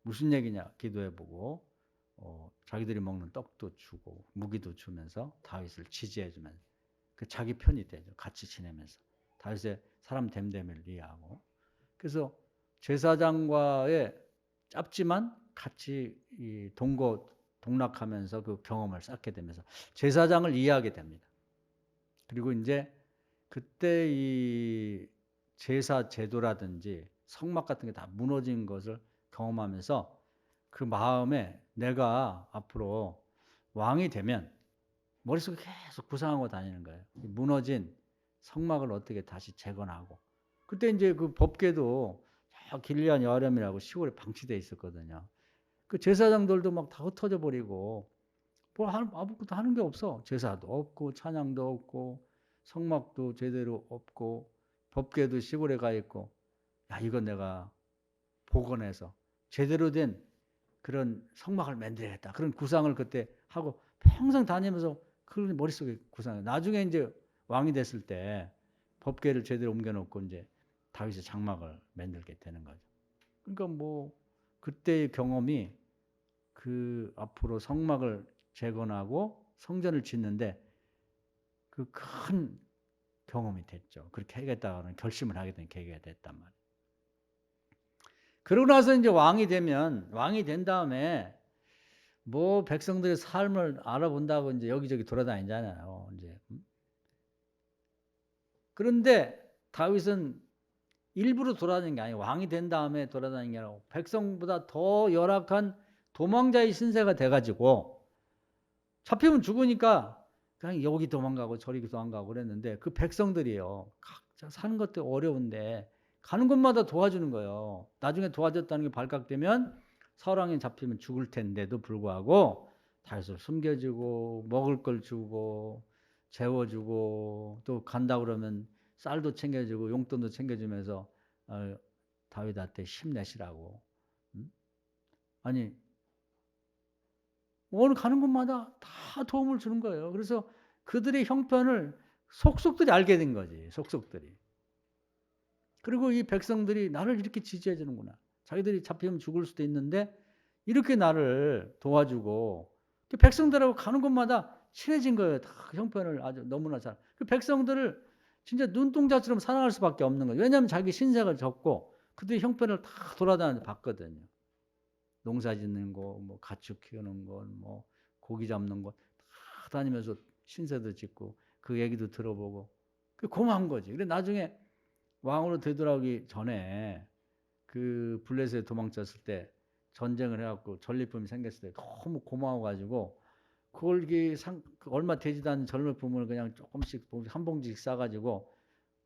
Speaker 1: 무슨 얘기냐 기도해보고 자기들이 먹는 떡도 주고 무기도 주면서 다윗을 지지해주면서 그 자기 편이 되죠. 같이 지내면서 다윗의 사람 됨됨이를 이해하고 그래서 제사장과의 짧지만 같이 이 동락하면서 그 경험을 쌓게 되면서 제사장을 이해하게 됩니다. 그리고 이제 그때 이 제사 제도라든지 성막 같은 게 다 무너진 것을 경험하면서 그 마음에 내가 앞으로 왕이 되면 머릿속에 계속 구상하고 다니는 거예요. 무너진 성막을 어떻게 다시 재건하고. 그때 이제 그 법궤도 길리안 여아람이라고 시골에 방치되어 있었거든요. 그 제사장들도 막 다 흩어져 버리고 뭐 아무것도 하는 게 없어. 제사도 없고 찬양도 없고 성막도 제대로 없고 법궤도 시골에 가 있고 야 이건 내가 복원해서 제대로 된 그런 성막을 만들어야겠다. 그런 구상을 그때 하고 평생 다니면서 그런 머릿속에 구상해. 나중에 이제 왕이 됐을 때 법궤를 제대로 옮겨놓고 이제 다윗의 장막을 만들게 되는 거죠. 그러니까 뭐 그때의 경험이 그 앞으로 성막을 재건하고 성전을 짓는데 그 큰 경험이 됐죠. 그렇게 하겠다는 결심을 하게 된 계기가 됐단 말이에요. 그러고 나서 이제 왕이 된 다음에 뭐 백성들의 삶을 알아본다고 이제 여기저기 돌아다니잖아요. 이제. 그런데 다윗은 일부러 돌아다니는 게 아니고 왕이 된 다음에 돌아다니는 게 아니고 백성보다 더 열악한 도망자의 신세가 돼가지고 잡히면 죽으니까 그냥 여기 도망가고 저리 도망가고 그랬는데 그 백성들이요. 각자 사는 것도 어려운데 가는 곳마다 도와주는 거예요. 나중에 도와줬다는 게 발각되면 사울왕이 잡히면 죽을 텐데도 불구하고 다윗을 숨겨주고 먹을 걸 주고 재워주고 또 간다 그러면 쌀도 챙겨주고 용돈도 챙겨주면서 다윗한테 힘내시라고. 아니 오늘 가는 곳마다 다 도움을 주는 거예요. 그래서 그들의 형편을 속속들이 알게 된 거지. 속속들이. 그리고 이 백성들이 나를 이렇게 지지해 주는구나. 자기들이 잡히면 죽을 수도 있는데 이렇게 나를 도와주고 백성들하고 가는 곳마다 친해진 거예요. 다 형편을 아주 너무나 잘. 그 백성들을 진짜 눈동자처럼 사랑할 수밖에 없는 거예요. 왜냐하면 자기 신세가 적고 그들의 형편을 다 돌아다니면서 봤거든요. 농사 짓는 거, 뭐 가축 키우는 거, 뭐 고기 잡는 거 다 다니면서 신세도 짓고 그 얘기도 들어보고 그 고마운 거지. 그래 나중에 왕으로 되돌아오기 전에 그 블레셋에 도망쳤을 때 전쟁을 해갖고 전리품이 생겼을 때 너무 고마워가지고 그걸 얼마 되지도 않은 전리품을 그냥 조금씩 한 봉지씩 싸가지고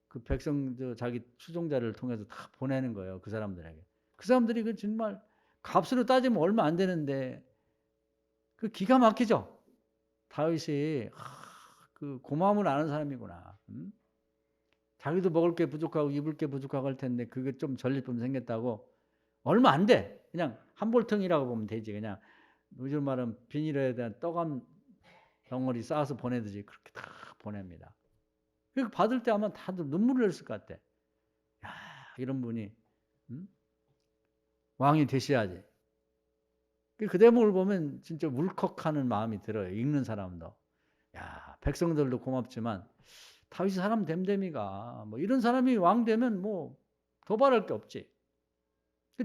Speaker 1: 그 백성들 자기 추종자를 통해서 다 보내는 거예요. 그 사람들에게. 그 사람들이 그 정말 값으로 따지면 얼마 안 되는데 그 기가 막히죠. 다윗이 그 고마움을 아는 사람이구나. 자기도 먹을 게 부족하고 입을 게 부족하고 할 텐데 그게 좀 전리품 생겼다고 얼마 안 돼. 그냥 한 볼통이라고 보면 되지. 그냥 요즘 말은 비닐에 대한 떡 한 덩어리 싸서 보내듯이 그렇게 다 보냅니다. 그 받을 때 아마 다들 눈물을 흘렸을 것 같아. 야, 이런 분이 왕이 되셔야지. 그 대목을 보면 진짜 울컥하는 마음이 들어요. 읽는 사람도. 야, 백성들도 고맙지만 다윗이 사람 됨됨이가 뭐 이런 사람이 왕 되면 뭐 더 바랄 게 없지.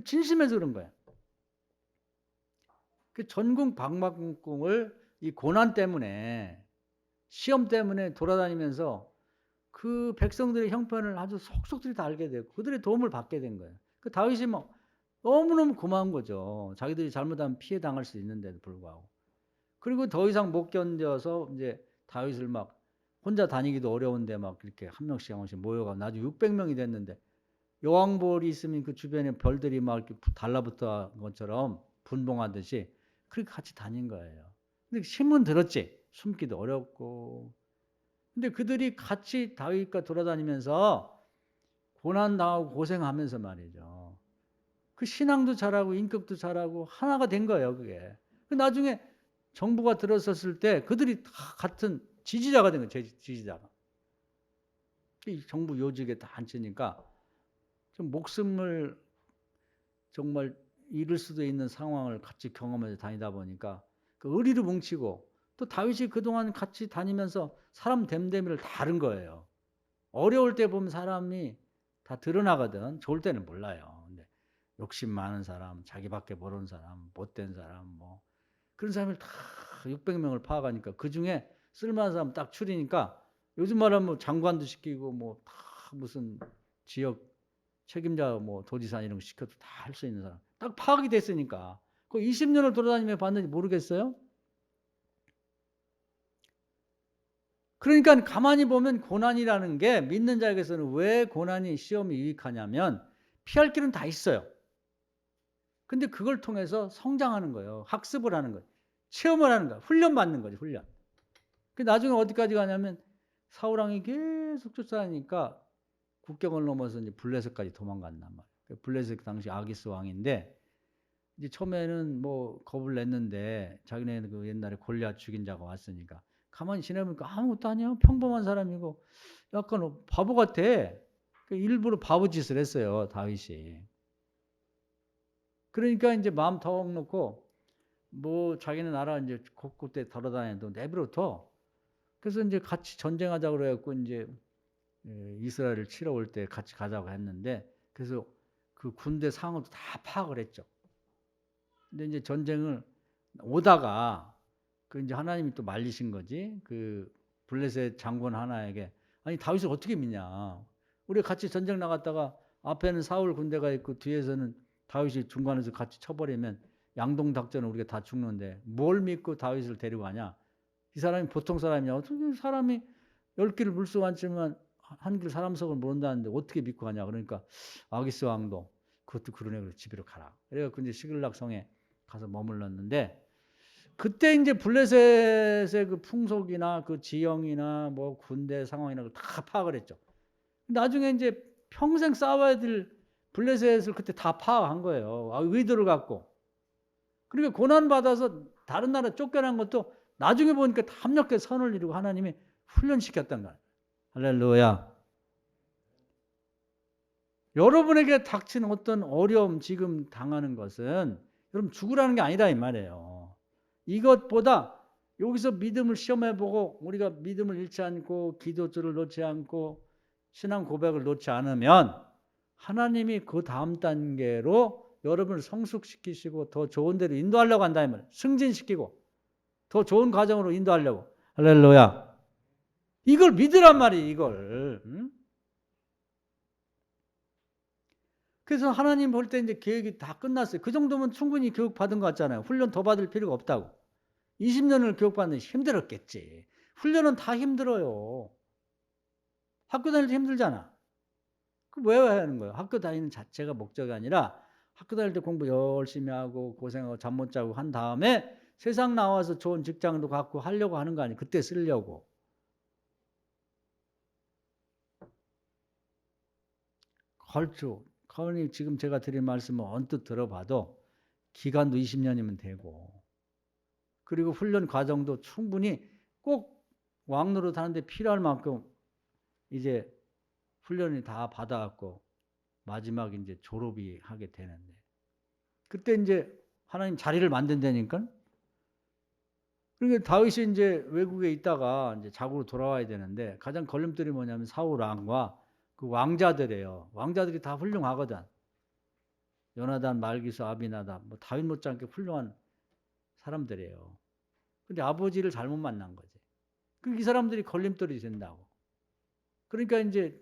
Speaker 1: 진심에서 그런 거야. 그 전국 방방곡곡을 이 고난 때문에 시험 때문에 돌아다니면서 그 백성들의 형편을 아주 속속들이 다 알게 되고 그들의 도움을 받게 된 거예요. 그 다윗이 뭐 너무너무 고마운 거죠. 자기들이 잘못하면 피해 당할 수 있는데도 불구하고. 그리고 더 이상 못 견뎌서 이제 다윗을 막 혼자 다니기도 어려운데 막 이렇게 한 명씩 모여가 나중에 600명이 됐는데 여왕벌이 있으면 그 주변에 별들이 막 이렇게 달라붙어 것처럼 분봉하듯이 그렇게 같이 다닌 거예요. 근데 힘은 들었지. 숨기도 어렵고. 근데 그들이 같이 다윗과 돌아다니면서 고난당하고 고생하면서 말이죠. 그 신앙도 잘하고 인격도 잘하고 하나가 된 거예요, 그게. 나중에 정부가 들어섰을 때 그들이 다 같은 지지자가 된 거예요, 지지자가. 이 정부 요직에 다 앉으니까 좀 목숨을 정말 잃을 수도 있는 상황을 같이 경험해서 다니다 보니까 그 의리로 뭉치고 또 다윗이 그동안 같이 다니면서 사람 됨됨이를 다 아는 거예요. 어려울 때 보면 사람이 다 드러나거든. 좋을 때는 몰라요. 근데 욕심 많은 사람, 자기밖에 모르는 사람, 못된 사람, 뭐 그런 사람을 다 600명을 파악하니까 그 중에 쓸만한 사람 딱 추리니까 요즘 말하면 뭐 장관도 시키고 뭐 다 무슨 지역 책임자 뭐 도지사 이런 거 시켜도 다 할 수 있는 사람 딱 파악이 됐으니까 그 20년을 돌아다니며 봤는지 모르겠어요. 그러니까 가만히 보면 고난이라는 게 믿는 자에게서는 왜 고난이 시험이 유익하냐면 피할 길은 다 있어요. 근데 그걸 통해서 성장하는 거예요. 학습을 하는 거예요. 체험을 하는 거예요. 훈련 받는 거죠. 훈련. 그 나중에 어디까지 가냐면 사울 왕이 계속 쫓아다니니까 국경을 넘어서 이제 블레셋까지 도망갔단 말이에요. 블레셋 당시 아기스 왕인데 이제 처음에는 뭐 겁을 냈는데 자기네는 그 옛날에 골리앗 죽인 자가 왔으니까 가만히 지내보니까 아무것도 아니야. 평범한 사람이고 약간 바보 같아. 일부러 바보 짓을 했어요. 다윗이. 그러니까 이제 마음 턱 놓고 뭐 자기네 나라 이제 곳곳에 돌아다녀도 내버려둬. 그래서 이제 같이 전쟁하자 그래갖고 이제 이스라엘을 치러 올 때 같이 가자고 했는데 그래서 그 군대 상황도 다 파악을 했죠. 근데 이제 전쟁을 오다가 그 이제 하나님이 또 말리신 거지. 그 블레셋 장군 하나에게 아니 다윗을 어떻게 믿냐? 우리 같이 전쟁 나갔다가 앞에는 사울 군대가 있고 뒤에서는 다윗이 중간에서 같이 쳐버리면 양동 작전은 우리가 다 죽는데 뭘 믿고 다윗을 데리고 가냐? 이 사람이 보통 사람이냐? 어떻게 사람이 10길을 물수 많지만 한 길 사람 속을 모른다는데 어떻게 믿고 가냐? 그러니까 아기스 왕도 그것도 그러네. 그래서 집으로 가라. 그래갖고 이제 시글락 성에 가서 머물렀는데 그때 이제 블레셋의 그 풍속이나 그 지형이나 뭐 군대 상황이나 다 파악을 했죠. 나중에 이제 평생 싸워야 될 블레셋을 그때 다 파악한 거예요. 의도를 갖고. 그러니까 고난받아서 다른 나라 쫓겨난 것도 나중에 보니까 다 합력해서 선을 이루고 하나님이 훈련시켰단 말이에요. 할렐루야. 여러분에게 닥친 어떤 어려움 지금 당하는 것은 여러분 죽으라는 게 아니다 이 말이에요. 이것보다 여기서 믿음을 시험해보고 우리가 믿음을 잃지 않고 기도줄을 놓지 않고 신앙 고백을 놓지 않으면 하나님이 그 다음 단계로 여러분을 성숙시키시고 더 좋은 데로 인도하려고 한다 이 말이에요. 승진시키고 더 좋은 과정으로 인도하려고. 할렐루야. 이걸 믿으란 말이에요. 이걸. 응? 그래서 하나님 볼 때 이제 계획이 다 끝났어요. 그 정도면 충분히 교육 받은 것 같잖아요. 훈련 더 받을 필요가 없다고. 20년을 교육받는 힘들었겠지. 훈련은 다 힘들어요. 학교 다닐 때 힘들잖아. 그 왜 하는 거예요? 학교 다니는 자체가 목적이 아니라 학교 다닐 때 공부 열심히 하고 고생하고 잠 못 자고 한 다음에 세상 나와서 좋은 직장도 갖고 하려고 하는 거 아니에요. 그때 쓰려고. 걸쭉. 그러니 지금 제가 드린 말씀을 언뜻 들어봐도 기간도 20년이면 되고 그리고 훈련 과정도 충분히 꼭 왕노릇 하는데 필요할 만큼 이제 훈련이 다 받아갖고 마지막에 이제 졸업이 하게 되는데, 그때 이제 하나님 자리를 만든다니까. 그러니까 다윗이 이제 외국에 있다가 이제 자국으로 돌아와야 되는데 가장 걸림돌이 뭐냐면 사울 왕과 그 왕자들이에요. 왕자들이 다 훌륭하거든. 요나단, 말기수, 아비나답, 뭐 다윗 못지않게 훌륭한 사람들이에요. 근데 아버지를 잘못 만난 거지. 그 이 사람들이 걸림돌이 된다고. 그러니까 이제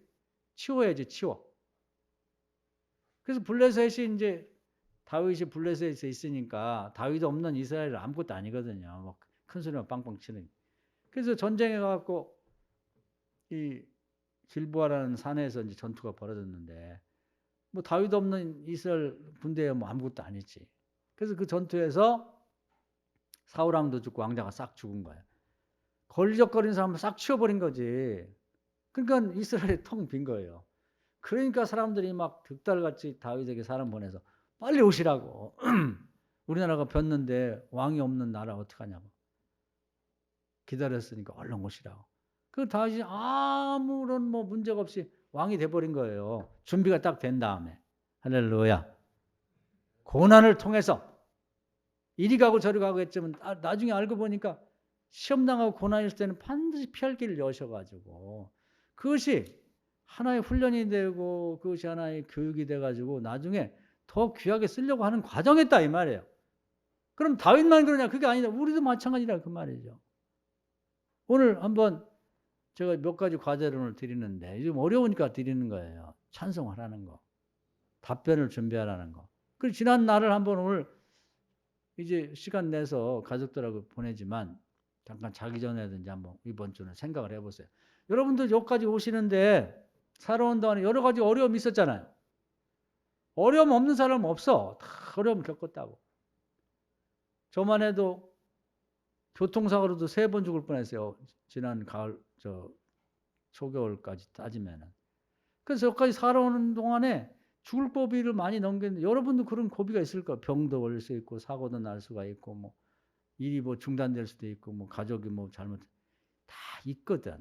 Speaker 1: 치워야지, 치워. 그래서 블레셋이 이제 다윗이 블레셋에 있으니까 다윗 없는 이스라엘은 아무것도 아니거든요. 뭐 큰 소리만 빵빵 치는. 그래서 전쟁에 가갖고 이 길보아라는 산에서 이제 전투가 벌어졌는데, 뭐 다윗 없는 이스라엘 군대에 뭐 아무것도 아니지. 그래서 그 전투에서 사울 왕도 죽고 왕자가 싹 죽은 거야. 걸리적거리는 사람을 싹 치워버린 거지. 그러니까 이스라엘이 텅 빈 거예요. 그러니까 사람들이 막 득달같이 다윗에게 사람 보내서 빨리 오시라고. 우리나라가 변는데 왕이 없는 나라 어떡하냐고. 기다렸으니까 얼른 오시라고. 그 다윗이 아무런 뭐 문제가 없이 왕이 돼버린 거예요. 준비가 딱 된 다음에. 할렐루야. 고난을 통해서 이리 가고 저리 가고 했지만 나중에 알고 보니까 시험당하고 고난일 때는 반드시 피할 길을 여셔가지고 그것이 하나의 훈련이 되고 그것이 하나의 교육이 돼가지고 나중에 더 귀하게 쓰려고 하는 과정이었다 이 말이에요. 그럼 다윗만 그러냐? 그게 아니다. 우리도 마찬가지라 그 말이죠. 오늘 한번 제가 몇 가지 과제를 오늘 드리는데 좀 어려우니까 드리는 거예요. 찬송하라는 거. 답변을 준비하라는 거. 그 지난 날을 한번 오늘 이제 시간 내서 가족들하고 보내지만 잠깐 자기 전에든지 한번 이번 주는 생각을 해보세요. 여러분들 여기까지 오시는데 살아온 동안에 여러 가지 어려움이 있었잖아요. 어려움 없는 사람 없어. 다 어려움 겪었다고. 저만 해도 교통사고로도 3번 죽을 뻔했어요. 지난 가을, 초겨울까지 따지면은. 그래서 여기까지 살아오는 동안에 죽을 고비를 많이 넘겼는데 여러분도 그런 고비가 있을 거예요. 병도 걸릴 수 있고 사고도 날 수가 있고 뭐 일이 뭐 중단될 수도 있고 뭐 가족이 뭐 잘못 다 있거든.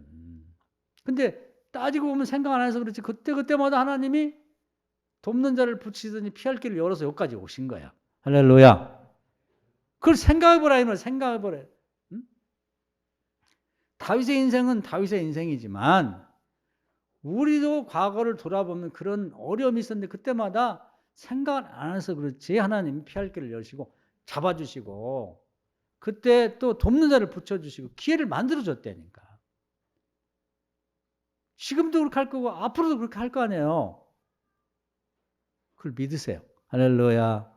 Speaker 1: 근데 따지고 보면 생각 안 해서 그렇지 그때마다 하나님이 돕는 자를 붙이더니 피할 길을 열어서 여기까지 오신 거야. 할렐루야. 그걸 생각해보라 이 말. 생각해보라. 응? 다윗의 인생은 다윗의 인생이지만 우리도 과거를 돌아보면 그런 어려움이 있었는데 그때마다 생각 안 해서 그렇지 하나님이 피할 길을 여시고 잡아주시고 그때 또 돕는 자를 붙여주시고 기회를 만들어줬다니까. 지금도 그렇게 할 거고 앞으로도 그렇게 할 거 아니에요. 그걸 믿으세요. 할렐루야.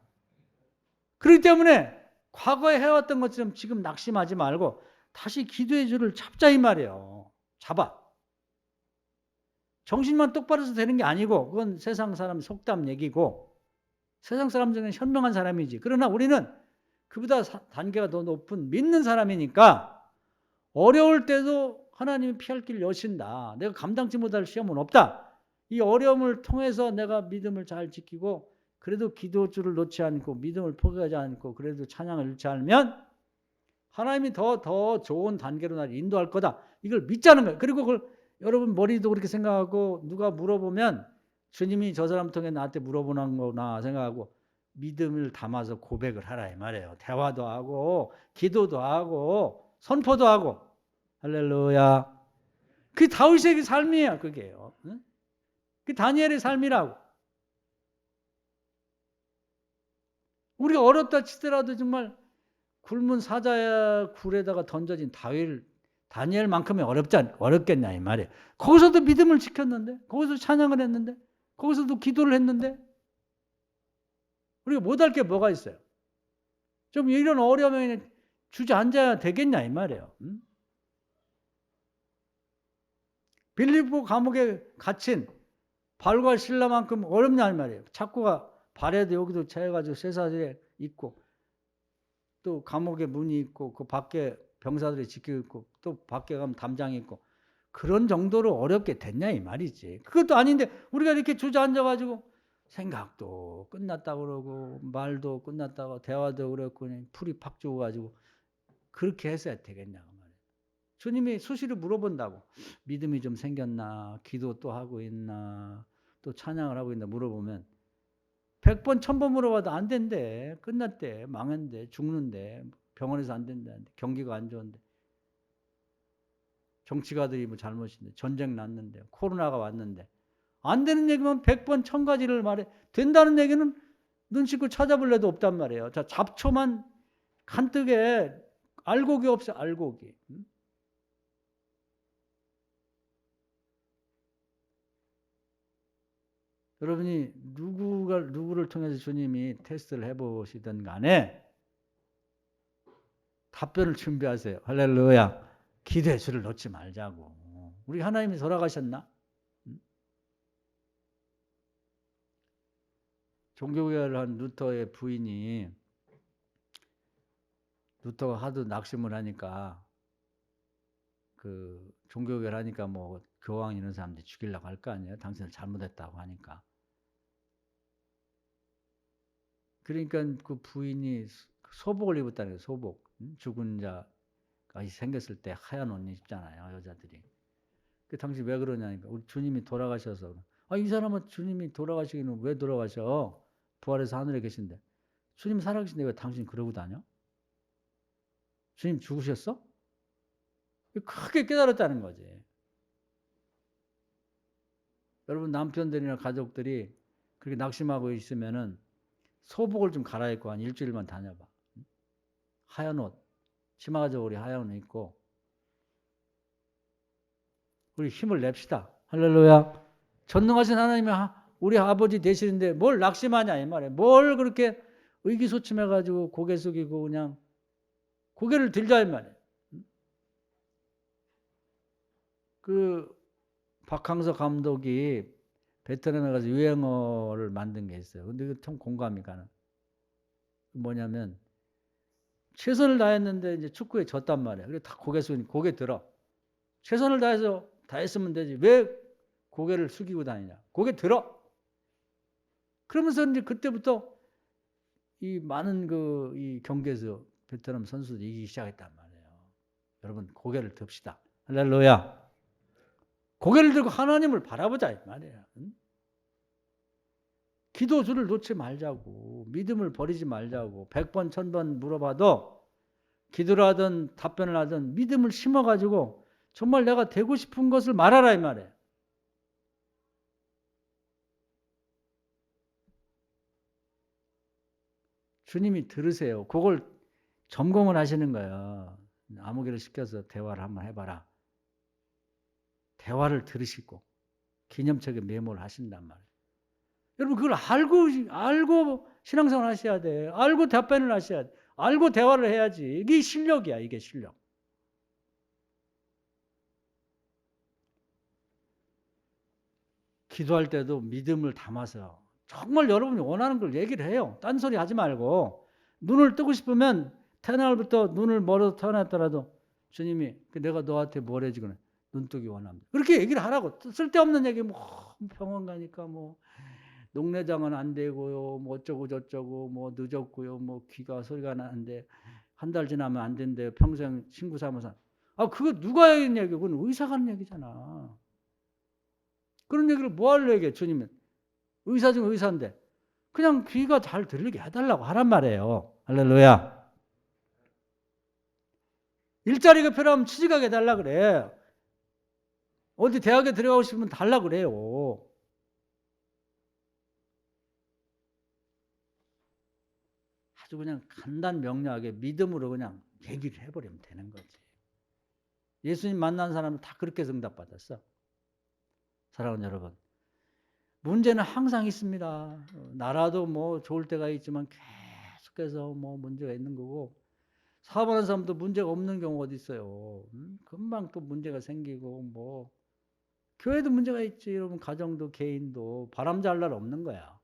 Speaker 1: 그렇기 때문에 과거에 해왔던 것처럼 지금 낙심하지 말고 다시 기도의 줄을 잡자 이 말이에요. 잡아. 정신만 똑바로 해서 되는 게 아니고 그건 세상 사람 속담 얘기고 세상 사람 중에 현명한 사람이지. 그러나 우리는 그보다 단계가 더 높은 믿는 사람이니까 어려울 때도 하나님이 피할 길을 여신다. 내가 감당치 못할 시험은 없다. 이 어려움을 통해서 내가 믿음을 잘 지키고 그래도 기도줄을 놓지 않고 믿음을 포기하지 않고 그래도 찬양을 잃지 않으면 하나님이 더 좋은 단계로 나를 인도할 거다. 이걸 믿자는 거예요. 그리고 그걸 여러분 머리도 그렇게 생각하고 누가 물어보면 주님이 저 사람 통해 나한테 물어보는 거나 생각하고 믿음을 담아서 고백을 하라 이 말이에요. 대화도 하고 기도도 하고 선포도 하고 할렐루야. 그게 다윗의 삶이에요. 그게요. 그게 다니엘의 삶이라고. 우리가 어렵다 치더라도 정말 굶은 사자의 굴에다가 던져진 다니엘만큼이 어렵겠냐 이 말이에요. 거기서도 믿음을 지켰는데 거기서 찬양을 했는데 거기서도 기도를 했는데 우리가 못할 게 뭐가 있어요? 좀 이런 어려움에 주저앉아야 되겠냐 이 말이에요. 빌립보 감옥에 갇힌 발과 신라만큼 어렵냐 이 말이에요. 자꾸가 발에도 여기도 차여가지고 쇠사슬에 있고 또 감옥에 문이 있고 그 밖에 병사들이 지키고 있고 또 밖에 가면 담장이 있고 그런 정도로 어렵게 됐냐 이 말이지. 그것도 아닌데 우리가 이렇게 주저앉아가지고 생각도 끝났다고 그러고 말도 끝났다고 대화도 그랬고 풀이 팍 죽어가지고 그렇게 했어야 되겠냐 그 말이에요. 주님이 수시로 물어본다고. 믿음이 좀 생겼나? 기도 또 하고 있나? 또 찬양을 하고 있나 물어보면 100번, 1000번 물어봐도 안 된대. 끝났대. 망했대. 죽는데. 병원에서 안 된다는데. 경기가 안 좋은데. 정치가들이 뭐 잘못인데. 전쟁 났는데. 코로나가 왔는데. 안 되는 얘기면 100번, 1000가지를 말해. 된다는 얘기는 눈 씻고 찾아볼 애도 없단 말이에요. 자, 잡초만 간뜨게 알곡이 없어. 알곡이. 여러분이 누구를 통해서 주님이 테스트를 해보시든 간에 답변을 준비하세요. 할렐루야. 기도의 줄을 놓지 말자고. 우리 하나님이 돌아가셨나? 종교개혁을 한 루터의 부인이 루터가 하도 낙심을 하니까 그 종교개혁을 하니까 뭐 교황 이런 사람들이 죽이려고 할 거 아니에요. 당신을 잘못했다고 하니까. 그러니까 그 부인이 소복을 입었다는 거예요. 소복. 죽은 자가 생겼을 때 하얀 옷 입잖아요. 여자들이. 그 당신 왜 그러냐니까. 우리 주님이 돌아가셔서. 아, 이 사람은 주님이 돌아가시기는 왜 돌아가셔? 부활해서 하늘에 계신데. 주님 살아계신데 왜 당신 그러고 다녀? 주님 죽으셨어? 크게 깨달았다는 거지. 여러분 남편들이나 가족들이 그렇게 낙심하고 있으면은 소복을 좀 갈아입고 한 일주일만 다녀봐. 하얀 옷, 치마가 저고리 하얀 옷 입고 우리 힘을 냅시다. 할렐루야. 전능하신 하나님이 우리 아버지 되시는데 뭘 낙심하냐 이 말이에요. 뭘 그렇게 의기소침해가지고 고개 숙이고 그냥 고개를 들자 이 말이에요. 그 박항서 감독이 베트남에 가서 유행어를 만든 게 있어요. 근데 이거 참 공감이 가는. 뭐냐면 최선을 다했는데 이제 축구에 졌단 말이야. 그래 다 고개 숙이니 고개 들어. 최선을 다해서 다 했으면 되지. 왜 고개를 숙이고 다니냐. 고개 들어. 그러면서 이제 그때부터 이 많은 이 경기에서 베트남 선수들이 이기기 시작했단 말이에요. 여러분 고개를 듭시다. 할렐루야. 고개를 들고 하나님을 바라보자 이 말이에요. 응? 기도줄을 놓지 말자고. 믿음을 버리지 말자고. 100번 1000번 물어봐도 기도를 하든 답변을 하든 믿음을 심어가지고 정말 내가 되고 싶은 것을 말하라 이 말이에요. 주님이 들으세요. 그걸 점검을 하시는 거예요. 아무개를 시켜서 대화를 한번 해봐라. 대화를 들으시고 기념책에 메모를 하신단 말이에요. 여러분 그걸 알고 신앙생활 하셔야 돼. 알고 답변을 하셔야 돼. 알고 대화를 해야지. 이게 실력이야. 이게 실력. 기도할 때도 믿음을 담아서 정말 여러분이 원하는 걸 얘기를 해요. 딴소리 하지 말고 눈을 뜨고 싶으면 태어날부터 눈을 멀어서 태어났더라도 주님이 내가 너한테 뭘 해주거나 눈 뜨기 원합니다. 그렇게 얘기를 하라고. 쓸데없는 얘기 뭐 병원 가니까 뭐 녹내장은 안 되고요. 뭐 어쩌고 저쩌고 뭐 늦었고요. 뭐 귀가 소리가 나는데 한 달 지나면 안 된대요. 평생 친구 삼아서. 아 그거 누가 하는 얘기고 그건 의사가 하는 얘기잖아. 그런 얘기를 뭐 하려고 얘기해 주님은. 의사 중 의사인데 그냥 귀가 잘 들리게 해달라고 하란 말이에요. 할렐루야. 일자리가 필요하면 취직하게 해달라 그래. 어디 대학에 들어가고 싶으면 달라 그래요. 아주 그냥 간단 명료하게 믿음으로 그냥 얘기를 해버리면 되는 거지. 예수님 만난 사람은 다 그렇게 응답받았어. 사랑하는 여러분. 문제는 항상 있습니다. 나라도 뭐 좋을 때가 있지만 계속해서 뭐 문제가 있는 거고 사업하는 사람도 문제가 없는 경우가 어디 있어요. 금방 또 문제가 생기고 뭐 교회도 문제가 있지. 여러분 가정도 개인도 바람 잘 날 없는 거야.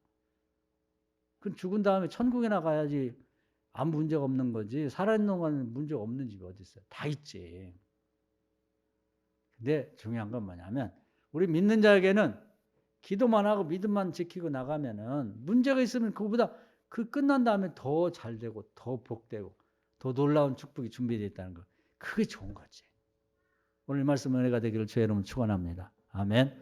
Speaker 1: 그럼 죽은 다음에 천국에 나가야지 아무 문제가 없는 거지. 살아있는 동안은 문제가 없는 집이 어디 있어요. 다 있지. 근데 중요한 건 뭐냐면 우리 믿는 자에게는 기도만 하고 믿음만 지키고 나가면은 문제가 있으면 그거보다 그 끝난 다음에 더 잘 되고 더 복되고 더 놀라운 축복이 준비되어 있다는 거. 그게 좋은 거지. 오늘 말씀 은혜가 되기를 주의 이름으로 축원합니다. 아멘.